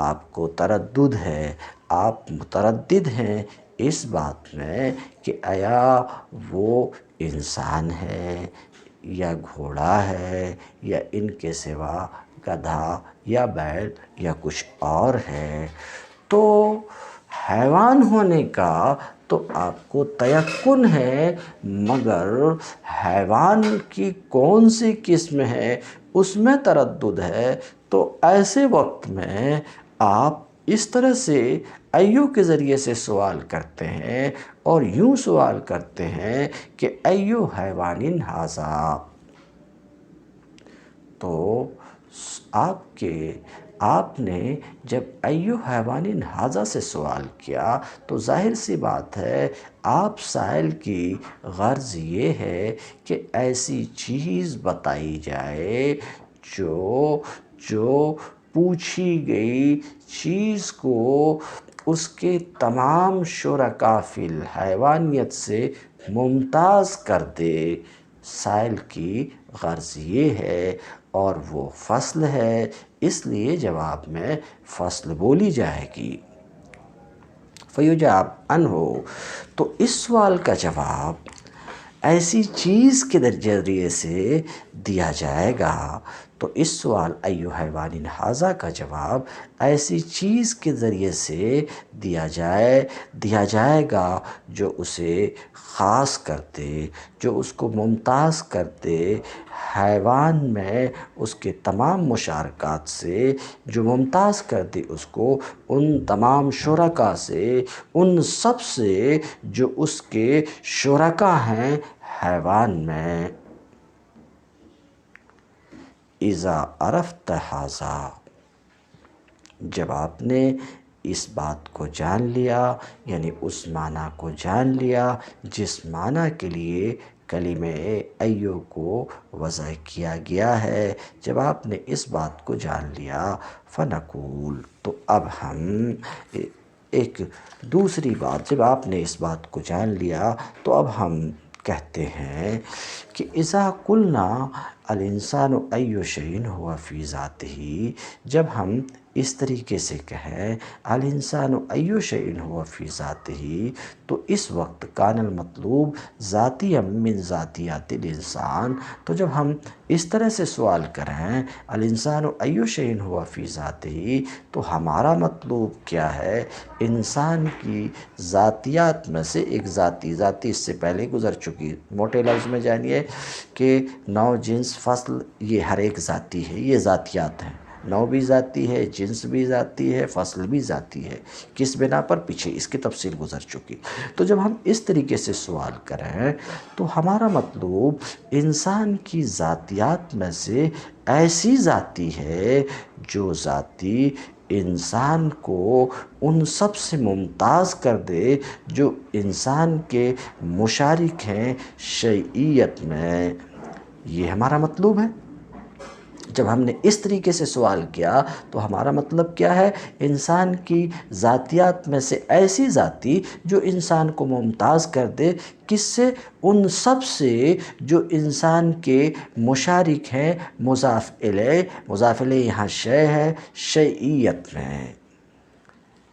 آپ کو تردد ہے، آپ متردد ہیں اس بات میں کہ آیا وہ انسان ہے یا گھوڑا ہے یا ان کے سوا گدھا یا بیل یا کچھ اور ہے۔ تو حیوان ہونے کا تو آپ کو تیقن ہے، مگر حیوان کی کون سی قسم ہے اس میں تردد ہے۔ تو ایسے وقت میں آپ اس طرح سے ایو کے ذریعے سے سوال کرتے ہیں اور یوں سوال کرتے ہیں کہ ایو حیوان ھذا۔ تو آپ نے جب ایو حیوان ھذا سے سوال کیا تو ظاہر سی بات ہے آپ سائل کی غرض یہ ہے کہ ایسی چیز بتائی جائے جو پوچھی گئی چیز کو اس کے تمام شرکا فی الحیوانیت سے ممتاز کر دے۔ سائل کی غرض یہ ہے اور وہ فصل ہے، اس لیے جواب میں فصل بولی جائے گی۔ فیجاب عنہ، تو اس سوال کا جواب ایسی چیز کے ذریعے سے دیا جائے گا۔ تو اس سوال ایو حیوان ھذا کا جواب ایسی چیز کے ذریعے سے دیا جائے گا جو اسے خاص کر دے، جو اس کو ممتاز کر دے حیوان میں اس کے تمام مشارکات سے، جو ممتاز کر دے اس کو ان تمام شرکا سے، ان سب سے جو اس کے شرکا ہیں حیوان میں۔ اذا عرفت ھذا، جب آپ نے اس بات کو جان لیا، یعنی اس معنی کو جان لیا جس معنی کے لیے کلمہ ایو کو وضع کیا گیا ہے، جب آپ نے اس بات کو جان لیا، فنقول، تو اب ہم ایک دوسری بات، جب آپ نے اس بات کو جان لیا تو اب ہم کہتے ہیں کہ اذا قلنا الانسان ای شیء هو فی ذاتہ، جب ہم اس طریقے سے کہیں الانسان ای شیء هو فی ذاتہ، تو اس وقت کان المطلوب ذاتی من ذاتیات الانسان، تو جب ہم اس طرح سے سوال کریں الانسان ای شیء هو فی ذاتہ، تو ہمارا مطلوب کیا ہے؟ انسان کی ذاتیات میں سے ایک ذاتی اس سے پہلے گزر چکی، موٹے لفظ میں جانیے کہ نوع، جنس، فصل، یہ ہر ایک ذاتی ہے، یہ ذاتیات ہیں۔ نوع بھی ذاتی ہے، جنس بھی ذاتی ہے، فصل بھی ذاتی ہے۔ کس بنا پر؟ پیچھے اس کی تفصیل گزر چکی۔ تو جب ہم اس طریقے سے سوال کریں تو ہمارا مطلوب انسان کی ذاتیات میں سے ایسی ذاتی ہے جو ذاتی انسان کو ان سب سے ممتاز کر دے جو انسان کے مشارک ہیں شیعیت میں۔ یہ ہمارا مطلوب ہے۔ جب ہم نے اس طریقے سے سوال کیا تو ہمارا مطلب کیا ہے؟ انسان کی ذاتیات میں سے ایسی ذاتی جو انسان کو ممتاز کر دے، کس سے؟ ان سب سے جو انسان کے مشارک ہیں مضاف الیہ یہاں شے ہے، شیعیت میں۔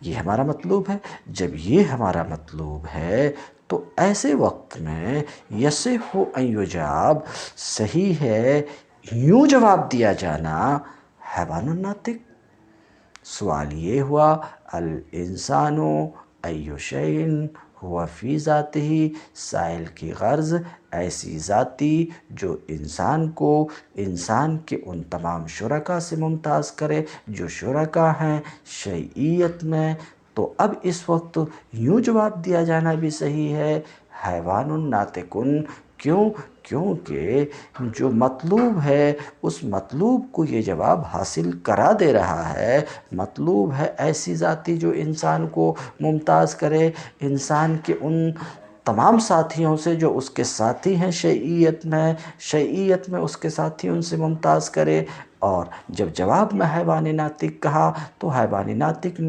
یہ ہمارا مطلوب ہے۔ جب یہ ہمارا مطلوب ہے تو ایسے وقت میں یصح ان یجاب، صحیح ہے یوں جواب دیا جانا حیوان ناطق۔ سوال یہ ہوا الانسان ای شیء ہوا فی ذاتہ، سائل کی غرض ایسی ذاتی جو انسان کو انسان کے ان تمام شرکاء سے ممتاز کرے جو شرکاء ہیں شیعیت میں۔ تو اب اس وقت یوں جواب دیا جانا بھی صحیح ہے حیوان ناطق۔ کیوں؟ کیونکہ جو مطلوب ہے اس مطلوب کو یہ جواب حاصل کرا دے رہا ہے۔ مطلوب ہے ایسی ذاتی جو انسان کو ممتاز کرے انسان کے ان تمام ساتھیوں سے جو اس کے ساتھی ہیں شیعیت میں اس کے ساتھی ان سے ممتاز کرے۔ اور جب جواب میں حیوان ناطق کہا تو حیوان ناطق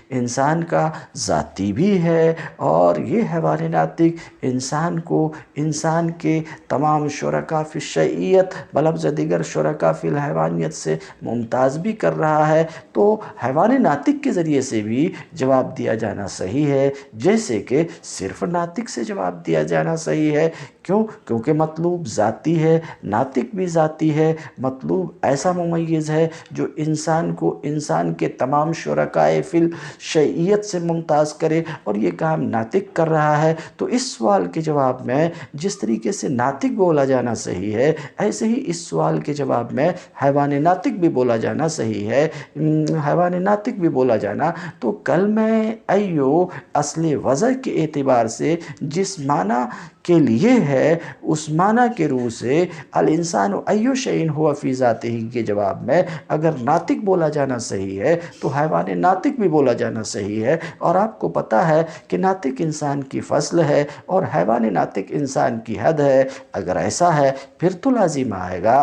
انسان کا ذاتی بھی ہے، اور یہ حیوان ناطق انسان کو انسان کے تمام شرکاء فی الشیعیت بلفظ دیگر شرکاء فی الحیوانیت سے ممتاز بھی کر رہا ہے۔ تو حیوان ناطق کے ذریعے سے بھی جواب دیا جانا صحیح ہے، جیسے کہ صرف ناطق سے جواب دیا جانا صحیح ہے۔ کیوں؟ کیونکہ مطلوب ذاتی ہے، ناطق بھی ذاتی ہے۔ مطلوب ایسا ممیز ہے جو انسان کو انسان کے تمام شرکاء فی الشیعیت سے ممتاز کرے، اور یہ کام ناطق کر رہا ہے۔ تو اس سوال کے جواب میں جس طریقے سے ناطق بولا جانا صحیح ہے، ایسے ہی اس سوال کے جواب میں حیوان ناطق بھی بولا جانا صحیح ہے۔ حیوان ناطق بھی بولا جانا تو کلمہ ایو اصل وضع کے اعتبار سے جس معنی کے لیے ہے اس معنی کے روح سے الانسان ایو شیء ہوا فی ذاتہ کے جواب میں اگر ناطق بولا جانا صحیح ہے تو حیوان ناطق بھی بولا جانا صحیح ہے۔ اور آپ کو پتہ ہے کہ ناطق انسان کی فصل ہے اور حیوان ناطق انسان کی حد ہے۔ اگر ایسا ہے پھر تو لازم آئے گا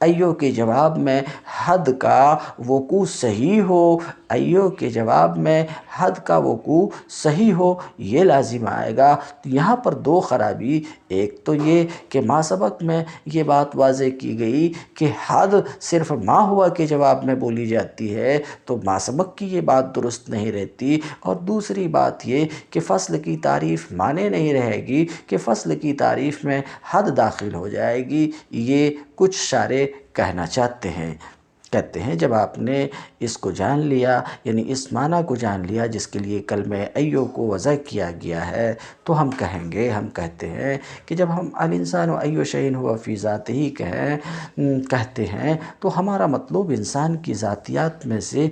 ایو کے جواب میں حد کا وقوع صحیح ہو، ایو کے جواب میں حد کا وقوع صحیح ہو، یہ لازم آئے گا۔ تو یہاں پر دو خرابی، ایک تو یہ کہ ما سبق میں یہ بات واضح کی گئی کہ حد صرف ما ہوا کے جواب میں بولی جاتی ہے، تو ما سبق کی یہ بات درست نہیں رہتی۔ اور دوسری بات یہ کہ فصل کی تعریف مانے نہیں رہے گی کہ فصل کی تعریف میں حد داخل ہو جائے گی۔ یہ کچھ شارح کہنا چاہتے ہیں، کہتے ہیں جب آپ نے اس کو جان لیا، یعنی اس معنی کو جان لیا جس کے لیے کلمہ ایو کو وضع کیا گیا ہے، تو ہم کہتے ہیں کہ جب ہم الانسان ایو شیء ہوا فی ذاتہ کہتے ہیں تو ہمارا مطلوب انسان کی ذاتیات میں سے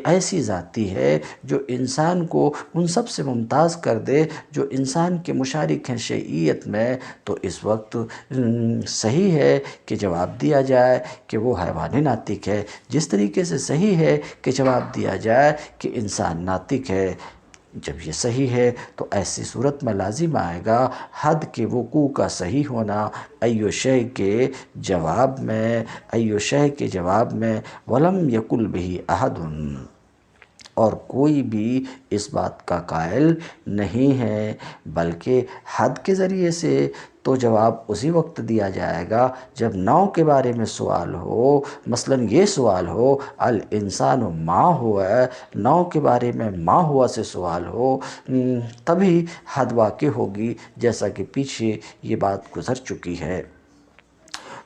ایسی ذاتی ہے جو انسان کو ان سب سے ممتاز کر دے جو انسان کے مشارک ہیں شیعیت میں۔ تو اس وقت صحیح ہے کہ جواب دیا جائے کہ وہ حیوان ناطق ہے، جس طریقے سے صحیح ہے کہ جواب دیا جائے کہ انسان ناطق ہے۔ جب یہ صحیح ہے تو ایسی صورت میں لازم آئے گا حد کے وقوع کا صحیح ہونا ایو شیء کے جواب میں ولم یقل بہ احد، اور کوئی بھی اس بات کا قائل نہیں ہے، بلکہ حد کے ذریعے سے تو جواب اسی وقت دیا جائے گا جب نوع کے بارے میں سوال ہو، مثلا یہ سوال ہو الانسان ما ہوا، نوع کے بارے میں ما ہوا سے سوال ہو، تبھی حد واقع ہوگی، جیسا کہ پیچھے یہ بات گزر چکی ہے۔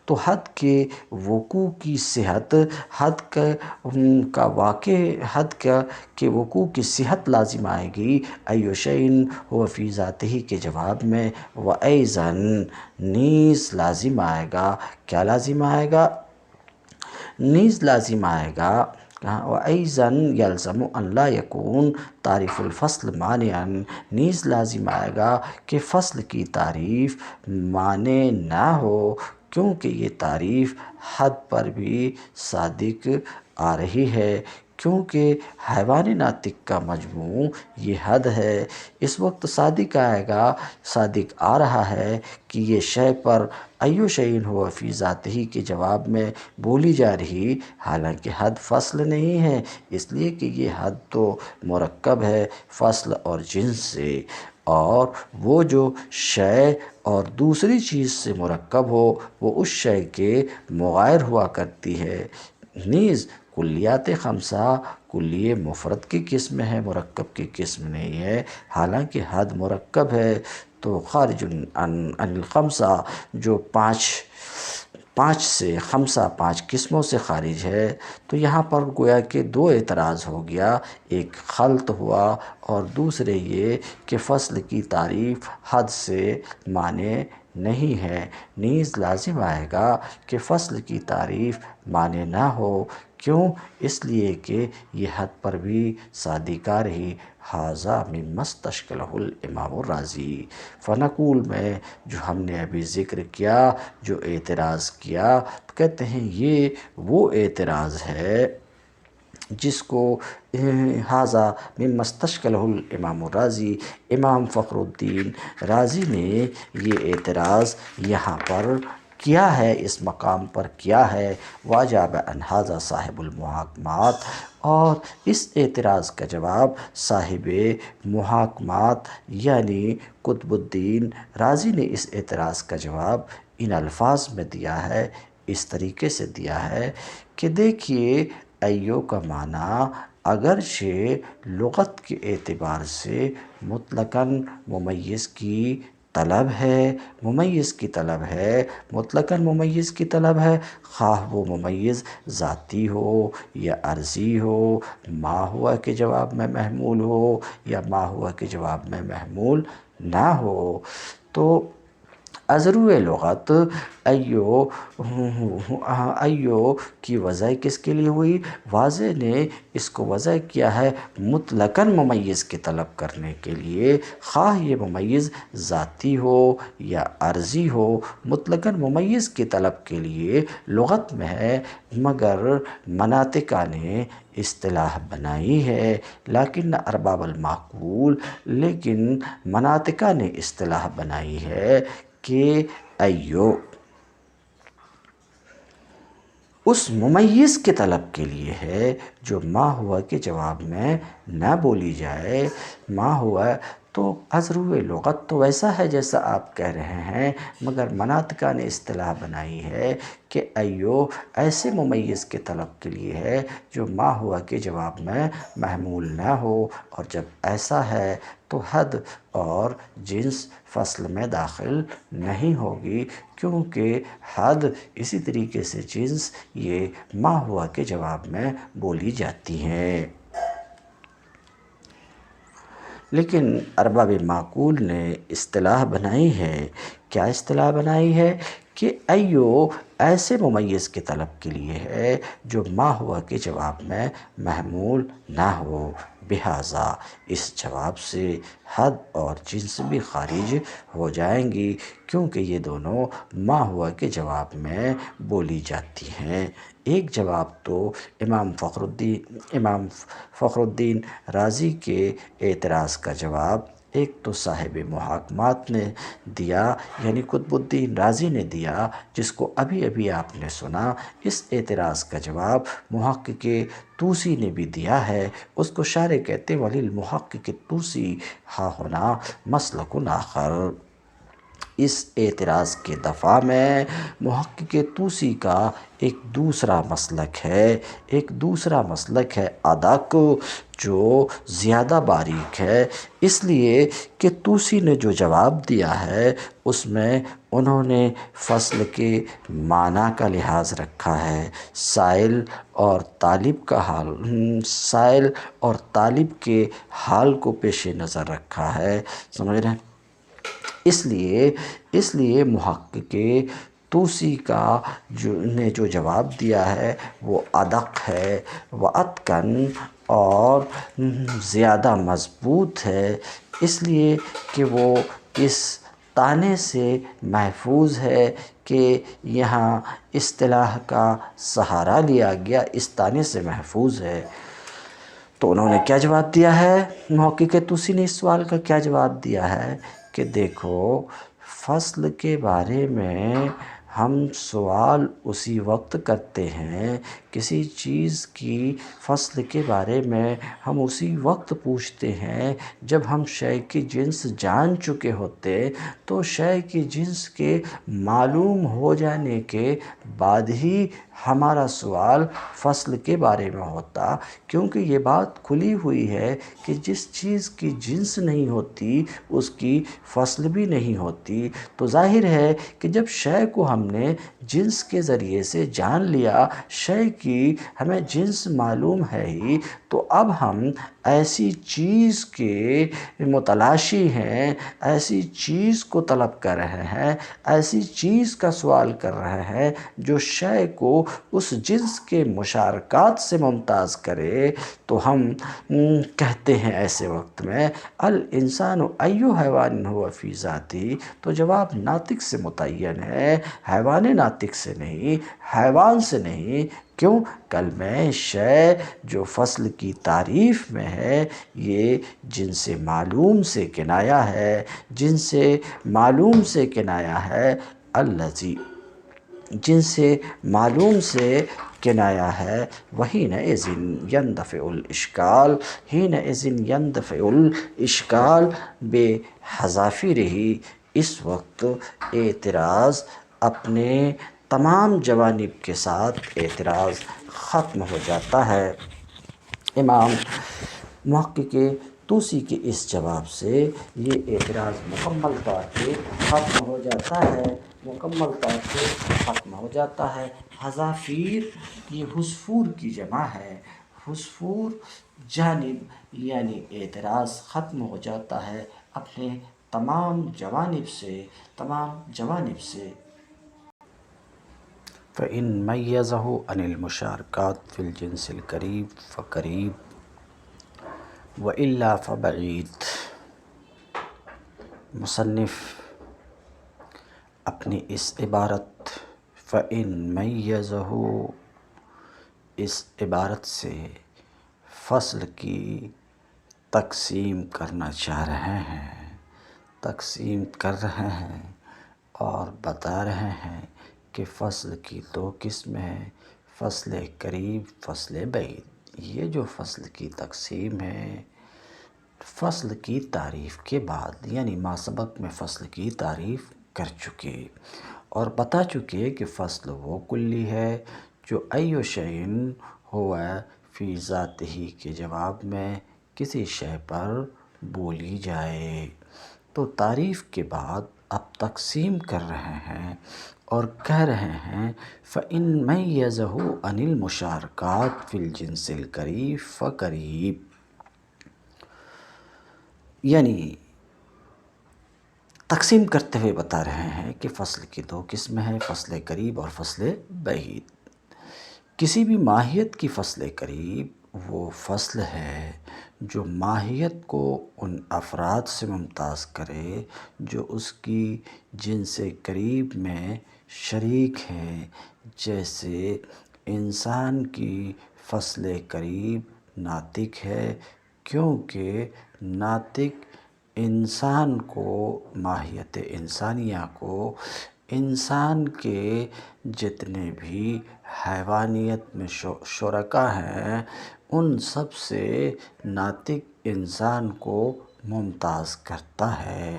تو حد کے وقوع کی صحت، حد کے وقوع کی صحت لازم آئے گی ایو شیء ہوا فی ذاتہ کے جواب میں، و ایضاً نیز لازم آئے گا، کیا لازم آئے گا؟ نیز لازم آئے گا وَأَيْضًا يَلْزَمُ أَنْ لَا يَكُونَ تعریف الفصل مانعًا، نیز لازم آئے گا کہ فصل کی تعریف مانع نہ ہو، کیونکہ یہ تعریف حد پر بھی صادق آ رہی ہے، کیونکہ حیوان ناطق کا مجموع یہ حد ہے۔ اس وقت صادق آئے گا، صادق آ رہا ہے کہ یہ شے پر ایو شیء ہو فی ذاتہ کے جواب میں بولی جا رہی، حالانکہ حد فصل نہیں ہے، اس لیے کہ یہ حد تو مرکب ہے فصل اور جنس سے، اور وہ جو شے اور دوسری چیز سے مرکب ہو وہ اس شے کے مغائر ہوا کرتی ہے۔ نیز کلیات خمسہ کلیہ مفرد کی قسم ہے، مرکب کی قسم نہیں ہے، حالانکہ حد مرکب ہے تو خارج عن الخمسہ جو پانچ سے خمسہ پانچ قسموں سے خارج ہے، تو یہاں پر گویا کہ دو اعتراض ہو گیا، ایک خلط ہوا اور دوسرے یہ کہ فصل کی تعریف حد سے مانع نہیں ہے۔ نیز لازم آئے گا کہ فصل کی تعریف مانع نہ ہو، کیوں؟ اس لیے کہ یہ حد پر بھی صادق آ رہی، ھذا مما استشکلہ الامام الرازی۔ فنقول میں جو ہم نے ابھی ذکر کیا، جو اعتراض کیا، تو کہتے ہیں یہ وہ اعتراض ہے جس کو ھذا مما استشکلہ الامام الرازی، امام فخر الدین رازی نے یہ اعتراض یہاں پر کیا ہے، اس مقام پر کیا ہے، واجاب عن ھذا صاحب المحاکمات، اور اس اعتراض کا جواب صاحب محاکمات یعنی قطب الدین رازی نے اس اعتراض کا جواب ان الفاظ میں دیا ہے، اس طریقے سے دیا ہے کہ دیکھیے ایو کا معنی اگرچہ لغت کے اعتبار سے مطلقاً ممیز کی طلب ہے، ممیز کی طلب ہے، مطلقاً ممیز کی طلب ہے، خواہ وہ ممیز ذاتی ہو یا عرضی ہو، ما ہوا کے جواب میں محمول ہو یا ما ہوا کے جواب میں محمول نہ ہو۔ تو ازرو لغت ایو کی وضع کس کے لیے ہوئی؟ واضح نے اس کو وضع کیا ہے مطلقاً ممیز کی طلب کرنے کے لیے، خواہ یہ ممیز ذاتی ہو یا عرضی ہو، مطلقاً ممیز کی طلب کے لیے لغت میں ہے، مگر مناطقہ نے اصطلاح بنائی ہے، لیکن ارباب المعقول، لیکن مناطقہ نے اصطلاح بنائی ہے کہ ایو اس ممیز کے طلب کے لیے ہے جو ما ہوا کے جواب میں نہ بولی جائے۔ ما ہوا تو ازرو لغت تو ویسا ہے جیسا آپ کہہ رہے ہیں، مگر مناطقہ نے اصطلاح بنائی ہے کہ ایو ایسے ممیز کے طلب کے لیے ہے جو ما ہوا کے جواب میں محمول نہ ہو، اور جب ایسا ہے تو حد اور جنس فصل میں داخل نہیں ہوگی، کیونکہ حد اسی طریقے سے جنس یہ ما ہوا کے جواب میں بولی جاتی ہیں۔ لیکن ارباب معقول نے اصطلاح بنائی ہے، کیا اصطلاح بنائی ہے؟ کہ ایو ایسے ممیز کے طلب کے لیے ہے جو ما ہوا کے جواب میں محمول نہ ہو، لہٰذا اس جواب سے حد اور جنس بھی خارج ہو جائیں گی، کیونکہ یہ دونوں ما ہوا کے جواب میں بولی جاتی ہیں۔ ایک جواب تو امام فخر الدین رازی کے اعتراض کا جواب ایک تو صاحب محاکمات نے دیا، یعنی قطب الدین رازی نے دیا، جس کو ابھی ابھی آپ نے سنا۔ اس اعتراض کا جواب محقق طوسی نے بھی دیا ہے، اس کو شارح کہتے ہیں وَلِلْمُحَقِّقِ الطُّوسِي ہا ہنا مسلک آخر۔ اس اعتراض کے دفاع میں محقق طوسی کا ایک دوسرا مسلک ہے ادق، جو زیادہ باریک ہے، اس لیے کہ طوسی نے جو جواب دیا ہے اس میں انہوں نے فصل کے معنی کا لحاظ رکھا ہے، سائل اور طالب کے حال کو پیش نظر رکھا ہے، سمجھ رہے ہیں؟ اس لیے محقق توسی کا جو جواب دیا ہے وہ ادق ہے، واتقن اور زیادہ مضبوط ہے، اس لیے کہ وہ اس طعنے سے محفوظ ہے کہ یہاں اصطلاح کا سہارا لیا گیا، اس طعنے سے محفوظ ہے۔ تو انہوں نے کیا جواب دیا ہے؟ محقق طوسی نے اس سوال کا کیا جواب دیا ہے کہ دیکھو، فصل کے بارے میں ہم سوال اسی وقت کرتے ہیں، کسی چیز کی فصل کے بارے میں ہم اسی وقت پوچھتے ہیں جب ہم شے کی جنس جان چکے ہوتے، تو شے کی جنس کے معلوم ہو جانے کے بعد ہی ہمارا سوال فصل کے بارے میں ہوتا، کیونکہ یہ بات کھلی ہوئی ہے کہ جس چیز کی جنس نہیں ہوتی اس کی فصل بھی نہیں ہوتی۔ تو ظاہر ہے کہ جب شے کو ہم نے جنس کے ذریعے سے جان لیا، شے کی ہمیں جنس معلوم ہے ہی، تو اب ہم ایسی چیز کے متلاشی ہیں، ایسی چیز کو طلب کر رہے ہیں، ایسی چیز کا سوال کر رہے ہیں جو شے کو اس جنس کے مشارکات سے ممتاز کرے۔ تو ہم کہتے ہیں ایسے وقت میں الانسان ای حیوان هو فی ذاتی، تو جواب ناطق سے متعین ہے، حیوان ناطق سے نہیں، حیوان سے نہیں۔ کیوں؟ کلمہ شے جو فصل کی تعریف میں ہے یہ جنس معلوم سے کنایہ ہے، جنس معلوم سے کنایہ ہے، الذی جنس معلوم سے کنایہ ہے، وحینئذ یندفع الاشکال، حینئذ یندفع الاشکال بحذافیرہ، اس وقت اعتراض اپنے تمام جوانب کے ساتھ اعتراض ختم ہو جاتا ہے۔ امام محقق طوسی کے اس جواب سے یہ اعتراض مکمل طور پہ ختم ہو جاتا ہے، مکمل طور پہ ختم ہو جاتا ہے۔ حذافیر یہ حضفور کی جمع ہے، حضفور جانب یعنی اعتراض ختم ہو جاتا ہے اپنے تمام جوانب سے، تمام جوانب سے۔ فَإِن مَيَّزَهُ عَنِ الْمُشَارَكَاتِ فِي الْجِنْسِ الْقَرِيبِ فَقَرِيبٌ وَإِلَّا فَبَعِيدٌ۔ مصنف اپنی اس عبارت فَإِن مَيَّزَهُ، اس عبارت سے فصل کی تقسیم کرنا چاہ رہے ہیں، تقسیم کر رہے ہیں اور بتا رہے ہیں کہ فصل کی دو قسمیں ہیں، فصل قریب، فصل بعید۔ یہ جو فصل کی تقسیم ہے، فصل کی تعریف کے بعد، یعنی ما سبق میں فصل کی تعریف کر چکے اور بتا چکے کہ فصل وہ کلی ہے جو ایو شیء ہو فی ذاتہ کے جواب میں کسی شے پر بولی جائے۔ تو تعریف کے بعد اب تقسیم کر رہے ہیں اور کہہ رہے ہیں فَإِن مَيَّزَهُ عَنِ الْمُشَارَكَاتِ فِي الْجِنْسِ الْقَرِيبِ فَقَرِيبٌ، یعنی تقسیم کرتے ہوئے بتا رہے ہیں کہ فصل کی دو قسمیں ہیں، فصل قریب اور فصل بعید۔ کسی بھی ماہیت کی فصل قریب وہ فصل ہے جو ماہیت کو ان افراد سے ممتاز کرے جو اس کی جنس قریب میں شریک ہیں، جیسے انسان کی فصل قریب ناطق ہے، کیونکہ ناطق انسان کو، ماہیت انسانیہ کو، انسان کے جتنے بھی حیوانیت میں شرکا ہیں ان سب سے ناطق انسان کو ممتاز کرتا ہے۔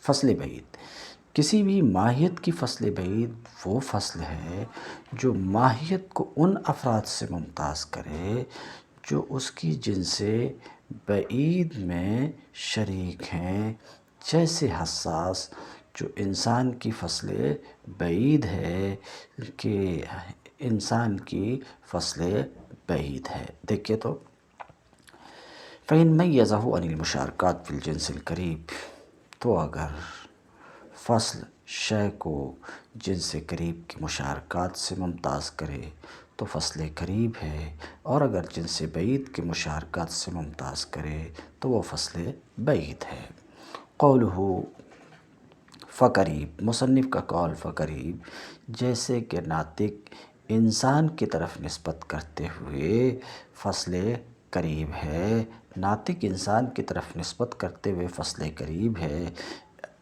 فصل بعید، کسی بھی ماہیت کی فصل بعید وہ فصل ہے جو ماہیت کو ان افراد سے ممتاز کرے جو اس کی جنس بعید میں شریک ہیں، جیسے حساس جو انسان کی فصل بعید ہے کہ انسان کی فصل بعید ہے۔ دیکھیے تو فَإِن مَيَّزَهُ عَنِ الْمُشَارَكَاتِ فِي الْجِنْسِ الْقَرِيبِ، تو اگر فصل شے کو جنس قریب کی مشارکات سے ممتاز کرے تو فصل قریب ہے، اور اگر جنس بعید کی مشارکات سے ممتاز کرے تو وہ فصل بعید ہے۔ قولہ فقریب، مصنف کا قول فقریب، جیسے کہ ناطق انسان کی طرف نسبت کرتے ہوئے فصل قریب ہے، ناطق انسان کی طرف نسبت کرتے ہوئے فصل قریب ہے،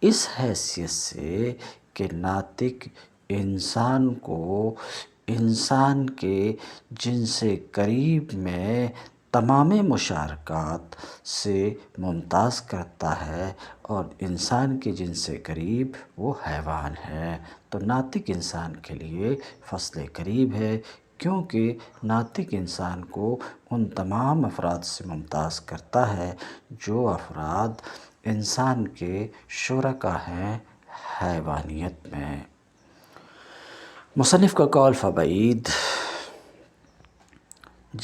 اس حیثیت سے کہ ناطق انسان کو انسان کے جنس قریب میں تمام مشارکات سے ممتاز کرتا ہے، اور انسان کے جنس قریب وہ حیوان ہے، تو ناطق انسان کے لیے فصل قریب ہے، کیونکہ ناطق انسان کو ان تمام افراد سے ممتاز کرتا ہے جو افراد انسان کے شرکا ہیں حیوانیت میں۔ مصنف کا قول فبعید،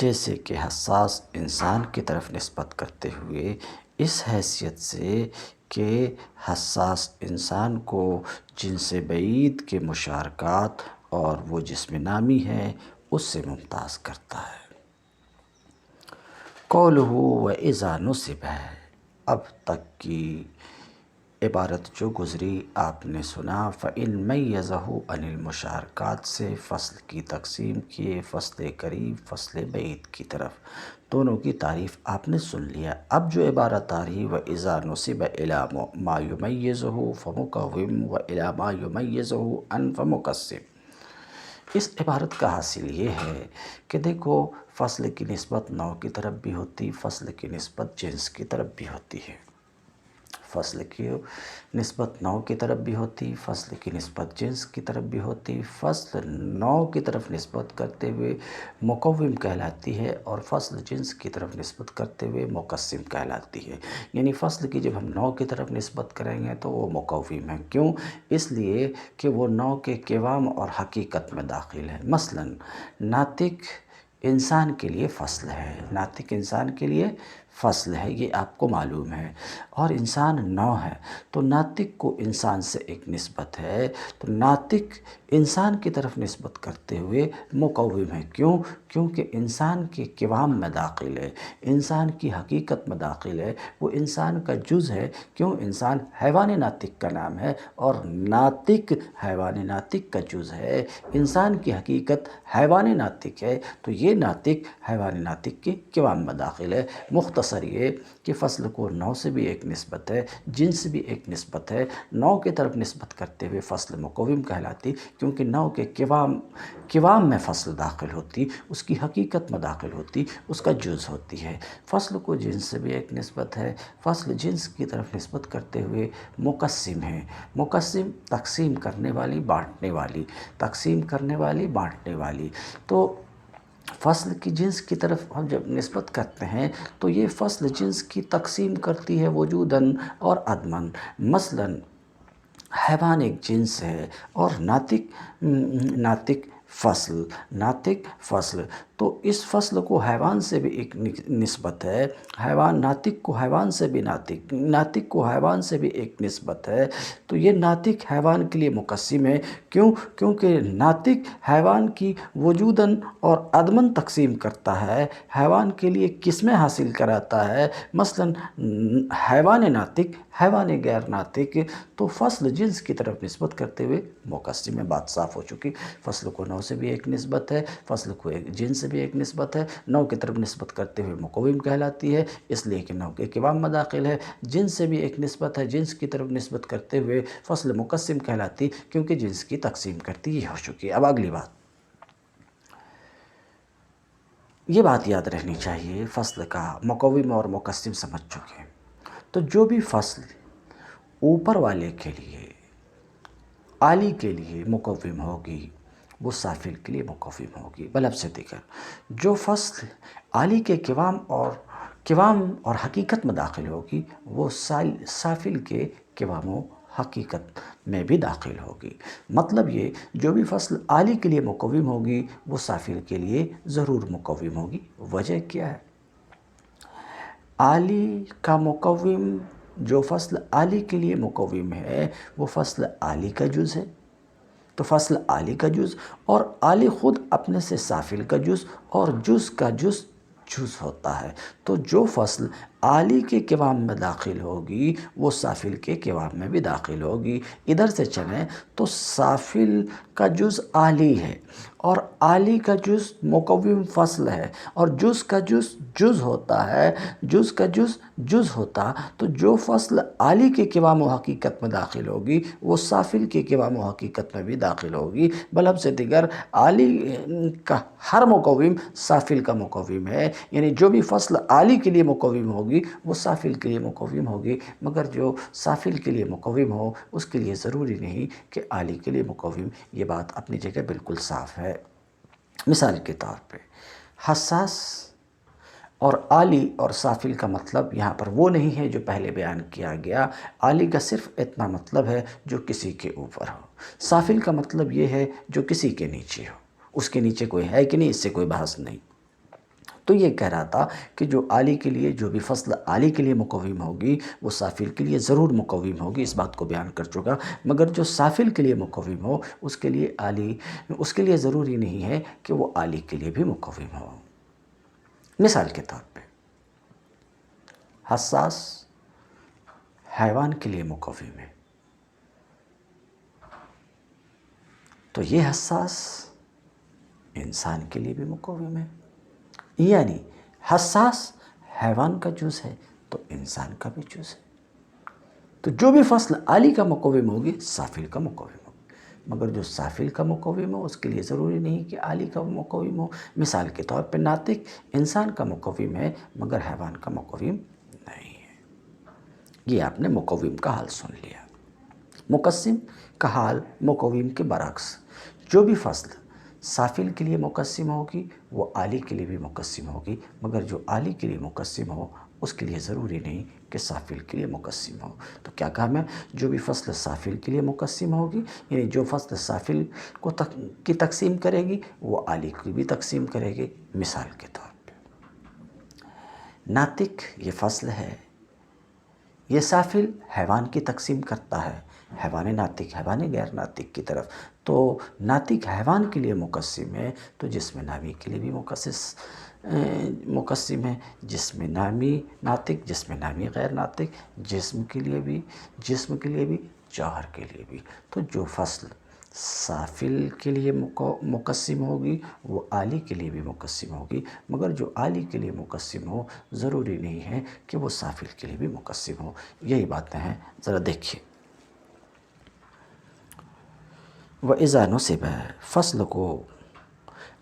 جیسے کہ حساس انسان کی طرف نسبت کرتے ہوئے اس حیثیت سے کہ حساس انسان کو جنس بعید کے مشارکات اور وہ جسم نامی ہے اس سے ممتاز کرتا ہے۔ قولہ وَإِذَا نُصِبَ، اب تک کی عبارت جو گزری آپ نے سنا، فَإِن مَيَّزَهُ عَنِ الْمُشَارَكَاتِ سے فصل کی تقسیم کیے فصل قریب فصل بعید کی طرف، دونوں کی تعریف آپ نے سن لیا۔ اب جو عبارت آ رہی وَإِذَا نُصِبَ إِلَى مَا يُمَيِّزُهُ فَمُقَوِّمٌ وَإِلَى مَا يُمَيِّزُهُ عَنْ فَمُقَسِّمٌ، اس عبارت کا حاصل یہ ہے کہ دیکھو فصل کی نسبت نوع کی طرف بھی ہوتی، فصل کی نسبت جنس کی طرف بھی ہوتی ہے، فصل کی نسبت نوع کی طرف بھی ہوتی، فصل کی نسبت جنس کی طرف بھی ہوتی، فصل نوع کی طرف نسبت کرتے ہوئے مقوم کہلاتی ہے، اور فصل جنس کی طرف نسبت کرتے ہوئے مقسم کہلاتی ہے۔ یعنی فصل کی جب ہم نوع کی طرف نسبت کریں گے تو وہ مقوم ہے، کیوں؟ اس لیے کہ وہ نوع کے قوام اور حقیقت میں داخل ہے۔ مثلاً ناطق انسان کے لیے فصل ہے، ناطق انسان کے لیے فصل ہے، یہ آپ کو معلوم ہے، اور انسان نوع ہے، تو ناطق کو انسان سے ایک نسبت ہے، تو ناطق انسان کی طرف نسبت کرتے ہوئے مقوم ہے، کیوں؟ کیونکہ انسان کے قوام میں داخل ہے، انسان کی حقیقت میں داخل ہے، وہ انسان کا جز ہے، کیوں؟ انسان حیوان ناطق کا نام ہے، اور ناطق حیوان ناطق کا جز ہے، انسان کی حقیقت حیوان ناطق ہے، تو یہ ناطق حیوان ناطق کے قوام میں داخل ہے۔ مختصر یہ کہ فصل کو نوع سے بھی ایک نسبت ہے، جنس بھی ایک نسبت ہے، نوع کی طرف نسبت کرتے ہوئے فصل مقوم کہلاتی، کیونکہ نوع کے قوام میں فصل داخل ہوتی، اس کی حقیقت میں داخل ہوتی، اس کا جز ہوتی ہے۔ فصل کو جنس سے بھی ایک نسبت ہے، فصل جنس کی طرف نسبت کرتے ہوئے مقسم ہے، مقسم تقسیم کرنے والی، بانٹنے والی، تقسیم کرنے والی، بانٹنے والی، تو فصل کی جنس کی طرف ہم جب نسبت کرتے ہیں تو یہ فصل جنس کی تقسیم کرتی ہے وجوداً اور عدماً۔ مثلاً حیوان ایک جنس ہے اور ناطق فصل، تو اس فصل کو حیوان سے بھی ایک نسبت ہے، حیوان ناطق کو حیوان سے بھی ناطق کو حیوان سے بھی ایک نسبت ہے، تو یہ ناطق حیوان کے لیے مقسم ہے، کیوں؟ کیونکہ ناطق حیوان کی وجوداً اور عدماً تقسیم کرتا ہے، حیوان کے لیے قسمیں حاصل کراتا ہے، مثلاً حیوان ناطق، حیوان غیر ناطق، تو فصل جنس کی طرف نسبت کرتے ہوئے مقسم میں بات صاف ہو چکی۔ فصل کو نوع سے بھی ایک نسبت ہے، فصل کو ایک جنس سے بھی ایک نسبت ہے، نوع کی طرف نسبت کرتے ہوئے مقوم کہلاتی ہے، اس لیے کہ نوع کے قوام میں داخل ہے، جنس سے بھی ایک نسبت ہے، جنس کی طرف نسبت کرتے ہوئے فصل مقسم کہلاتی، کیونکہ جنس کی تقسیم کرتی، یہ ہو چکی۔ اب اگلی بات، یہ بات یاد رہنی چاہیے، فصل کا مقوم اور مقسم سمجھ چکے، تو جو بھی فصل اوپر والے کے لیے، عالی کے لیے مقوم ہوگی وہ سافل کے لیے مقوم ہوگی۔ بلفظ دیگر، جو فصل عالی کے قوام اور حقیقت میں داخل ہوگی وہ سافل کے قوام و حقیقت میں بھی داخل ہوگی۔ مطلب یہ، جو بھی فصل عالی کے لیے مقوم ہوگی وہ سافل کے لیے ضرور مقوم ہوگی۔ وجہ کیا ہے؟ عالی کا مقوم جو فصل آلی کے لیے مقوم ہے وہ فصل آلی کا جز ہے، تو فصل آلی کا جز، اور آلی خود اپنے سے سافل کا جز، اور جز کا جز جز ہوتا ہے، تو جو فصل آلی کے قوام میں داخل ہوگی وہ سافل کے قوام میں بھی داخل ہوگی۔ ادھر سے چلیں تو سافل کا جز آلی ہے اور آلی کا جز مقوم فصل ہے، اور جز کا جز جز ہوتا ہے، جز کا جز جز ہوتا، تو جو فصل آلی کے قوام و حقیقت میں داخل ہوگی وہ سافل کے قوام و حقیقت میں بھی داخل ہوگی۔ بلب سے دیگر آلی کا ہر مقوم سافل کا مقوم ہے، یعنی جو بھی فصل آلی کے لیے مقوم ہوگی وہ سافل کے لیے مقوم ہوگی، مگر جو سافل کے لیے مقوم ہو اس کے لیے ضروری نہیں کہ آلی کے لیے مقوم۔ یہ بات اپنی جگہ بالکل صاف ہے۔ مثال کے طور پہ حساس اور آلی اور سافل کا مطلب یہاں پر وہ نہیں ہے جو پہلے بیان کیا گیا۔ آلی کا صرف اتنا مطلب ہے جو کسی کے اوپر ہو، سافل کا مطلب یہ ہے جو کسی کے نیچے ہو، اس کے نیچے کوئی ہے کہ نہیں اس سے کوئی بحث نہیں۔ تو یہ کہہ رہا تھا کہ جو آلی کے لیے جو بھی فصل آلی کے لیے مقوم ہوگی وہ سافل کے لیے ضرور مقوم ہوگی، اس بات کو بیان کر چکا، مگر جو سافل کے لیے مقوم ہو اس کے لیے آلی، اس کے لیے ضروری نہیں ہے کہ وہ آلی کے لیے بھی مقوم ہو۔ مثال کے طور پہ حساس حیوان کے لیے مقوم ہے، تو یہ حساس انسان کے لیے بھی مقوم ہے، یعنی حساس حیوان کا جز ہے تو انسان کا بھی جز ہے۔ تو جو بھی فصل آلی کا مقوم ہوگی سافل کا مقوم ہوگی، مگر جو سافل کا مقوم ہو اس کے لیے ضروری نہیں کہ آلی کا مقوم ہو۔ مثال کے طور پہ ناطق انسان کا مقوم ہے مگر حیوان کا مقوم نہیں ہے۔ یہ آپ نے مقوم کا حال سن لیا۔ مقسم کا حال مقوم کے برعکس، جو بھی فصل سافل کے لیے مقسم ہوگی وہ آلی کے لیے بھی مقسم ہوگی، مگر جو آلی کے لیے مقسم ہو اس کے لیے ضروری نہیں کہ سافل کے لیے مقسم ہو۔ تو کیا کہا میں، جو بھی فصل سافل کے لیے مقسم ہوگی، یعنی جو فصل سافل کی تقسیم کرے گی وہ آلی کی بھی تقسیم کرے گی۔ مثال کے طور پہ ناطق یہ فصل ہے، یہ سافل حیوان کی تقسیم کرتا ہے، حیوان ناطق حیوان غیر ناطق کی طرف، تو ناطق حیوان کے لیے مقسم ہے تو جسم نامی کے لیے بھی مقسم ہے، جسم نامی ناطق جسم نامی غیر ناطق، جسم کے لیے بھی جوہر کے لیے بھی۔ تو جو فصل سافل کے لیے مقسم ہوگی وہ آلی کے لیے بھی مقسم ہوگی، مگر جو آلی کے لیے مقسم ہو ضروری نہیں ہے کہ وہ سافل کے لیے بھی مقسم ہو۔ یہی باتیں ہیں، ذرا دیکھیے۔ وَإِذَا نُصِبَ فصل کو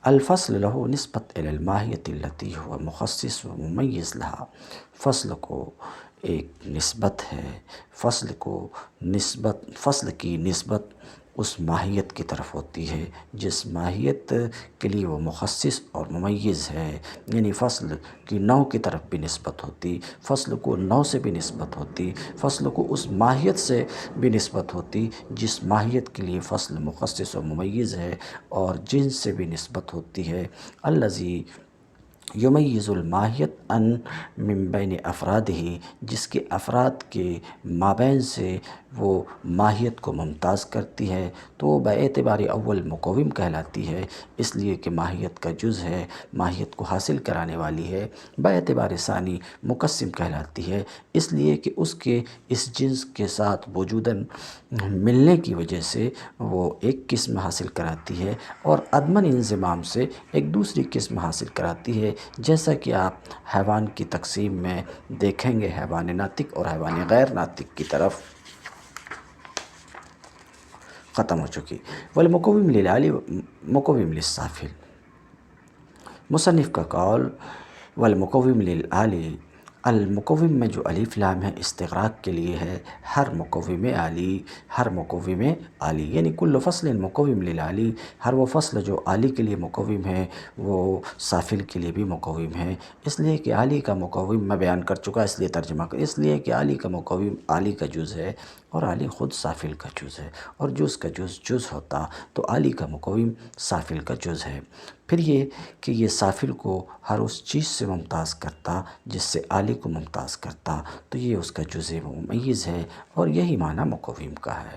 الفصل له نسبت إلى الماہیت التي هو مخصص و ممیز لها، فصل کو ایک نسبت ہے، فصل کی نسبت اس ماہیت کی طرف ہوتی ہے جس ماہیت کے لیے وہ مخصص اور ممیز ہے، یعنی فصل کی نوع کی طرف بھی نسبت ہوتی، فصل کو نوع سے بھی نسبت ہوتی، فصل کو اس ماہیت سے بھی نسبت ہوتی جس ماہیت کے لیے فصل مخصص و ممیز ہے، اور جنس سے بھی نسبت ہوتی ہے۔ الذی یمیز الماہیت ان من بین افرادہ، جس کے افراد کے مابین سے وہ ماہیت کو ممتاز کرتی ہے، تو وہ باعتبار اول مقوم کہلاتی ہے، اس لیے کہ ماہیت کا جز ہے، ماہیت کو حاصل کرانے والی ہے۔ باعتبار ثانی مقسم کہلاتی ہے، اس لیے کہ اس کے اس جنس کے ساتھ وجوداً ملنے کی وجہ سے وہ ایک قسم حاصل کراتی ہے، اور عدماً انضمام سے ایک دوسری قسم حاصل کراتی ہے، جیسا کہ آپ حیوان کی تقسیم میں دیکھیں گے، حیوان ناطق اور حیوان غیر ناطق کی طرف۔ ختم ہو چکی۔ والمقوم للآلی مقوم للسافل، مصنف کا قول والمقوم للآلی، المقوم میں جو الف لام ہے استغراق کے لیے ہے، ہر مقوم آلی یعنی کل فصل مقوم للآلی، ہر وہ فصل جو آلی کے لیے مقوم ہے وہ سافل کے لیے بھی مقوم ہے، اس لیے کہ آلی کا مقوم میں بیان کر چکا، اس لیے ترجمہ کر، اس لیے کہ آلی کا مقوم آلی کا جز ہے، اور علی خود سافل کا جز ہے، اور جز کا جز ہوتا تو علی کا مقوم سافل کا جز ہے۔ پھر یہ کہ یہ سافل کو ہر اس چیز سے ممتاز کرتا جس سے علی کو ممتاز کرتا، تو یہ اس کا جز ممیز ہے، اور یہی معنی مقوم کا ہے۔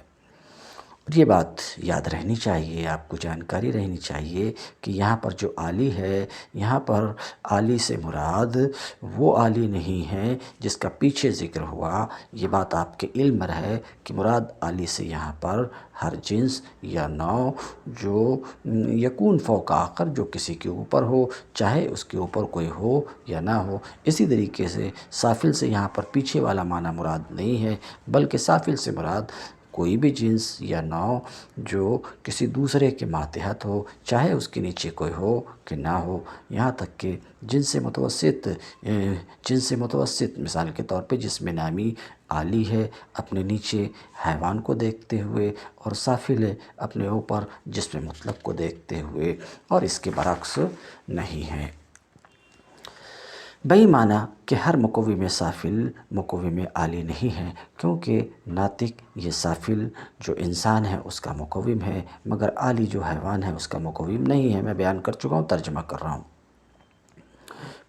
یہ بات یاد رہنی چاہیے، آپ کو جانکاری رہنی چاہیے کہ یہاں پر جو علی ہے، یہاں پر علی سے مراد وہ علی نہیں ہے جس کا پیچھے ذکر ہوا۔ یہ بات آپ کے علم رہے کہ مراد علی سے یہاں پر ہر جنس یا نوع جو یکون فوق آخر، جو کسی کے اوپر ہو، چاہے اس کے اوپر کوئی ہو یا نہ ہو۔ اسی طریقے سے سافل سے یہاں پر پیچھے والا معنی مراد نہیں ہے، بلکہ سافل سے مراد کوئی بھی جنس یا نوع جو کسی دوسرے کے ماتحت ہو، چاہے اس کے نیچے کوئی ہو کہ نہ ہو، یہاں تک کہ جنس متوسط مثال کے طور پہ جسم نامی عالی ہے اپنے نیچے حیوان کو دیکھتے ہوئے، اور سافل ہے اپنے اوپر جسم مطلق کو دیکھتے ہوئے، اور اس کے برعکس نہیں ہے۔ بئی معنی کہ ہر مقوم سافل مقوم عالی نہیں ہے، کیونکہ ناطق یہ سافل جو انسان ہے اس کا مقوم ہے، مگر عالی جو حیوان ہے اس کا مقوم نہیں ہے۔ میں بیان کر چکا ہوں، ترجمہ کر رہا ہوں۔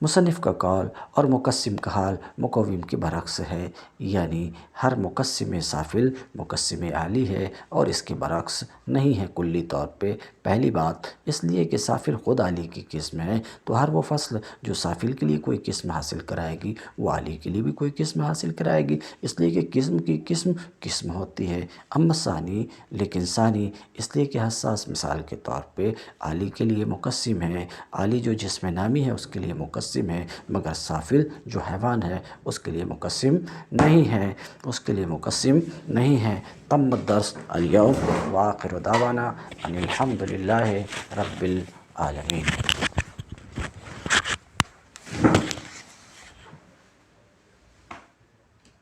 مصنف کا قول اور مقسم کا حال مقوم کے برعکس ہے، یعنی ہر مقسم سافل مقسم عالی ہے اور اس کے برعکس نہیں ہے کلی طور پہ۔ پہلی بات اس لیے کہ سافل خود عالی کی قسم ہے، تو ہر وہ فصل جو سافل کے لیے کوئی قسم حاصل کرائے گی وہ عالی کے لیے بھی کوئی قسم حاصل کرائے گی، اس لیے کہ قسم کی قسم ہوتی ہے۔ اما ثانی، لیکن ثانی اس لیے کہ حساس مثال کے طور پہ عالی کے لیے مقسم ہے، عالی جو جسم نامی ہے اس کے لیے مقسم ہے، مگر سافل جو حیوان ہے اس کے لیے مقسم نہیں ہے، اس کے لیے مقسم نہیں ہے۔ تم الدرس اليوم، وآخر دعوانا ان الحمد للہ رب العالمین۔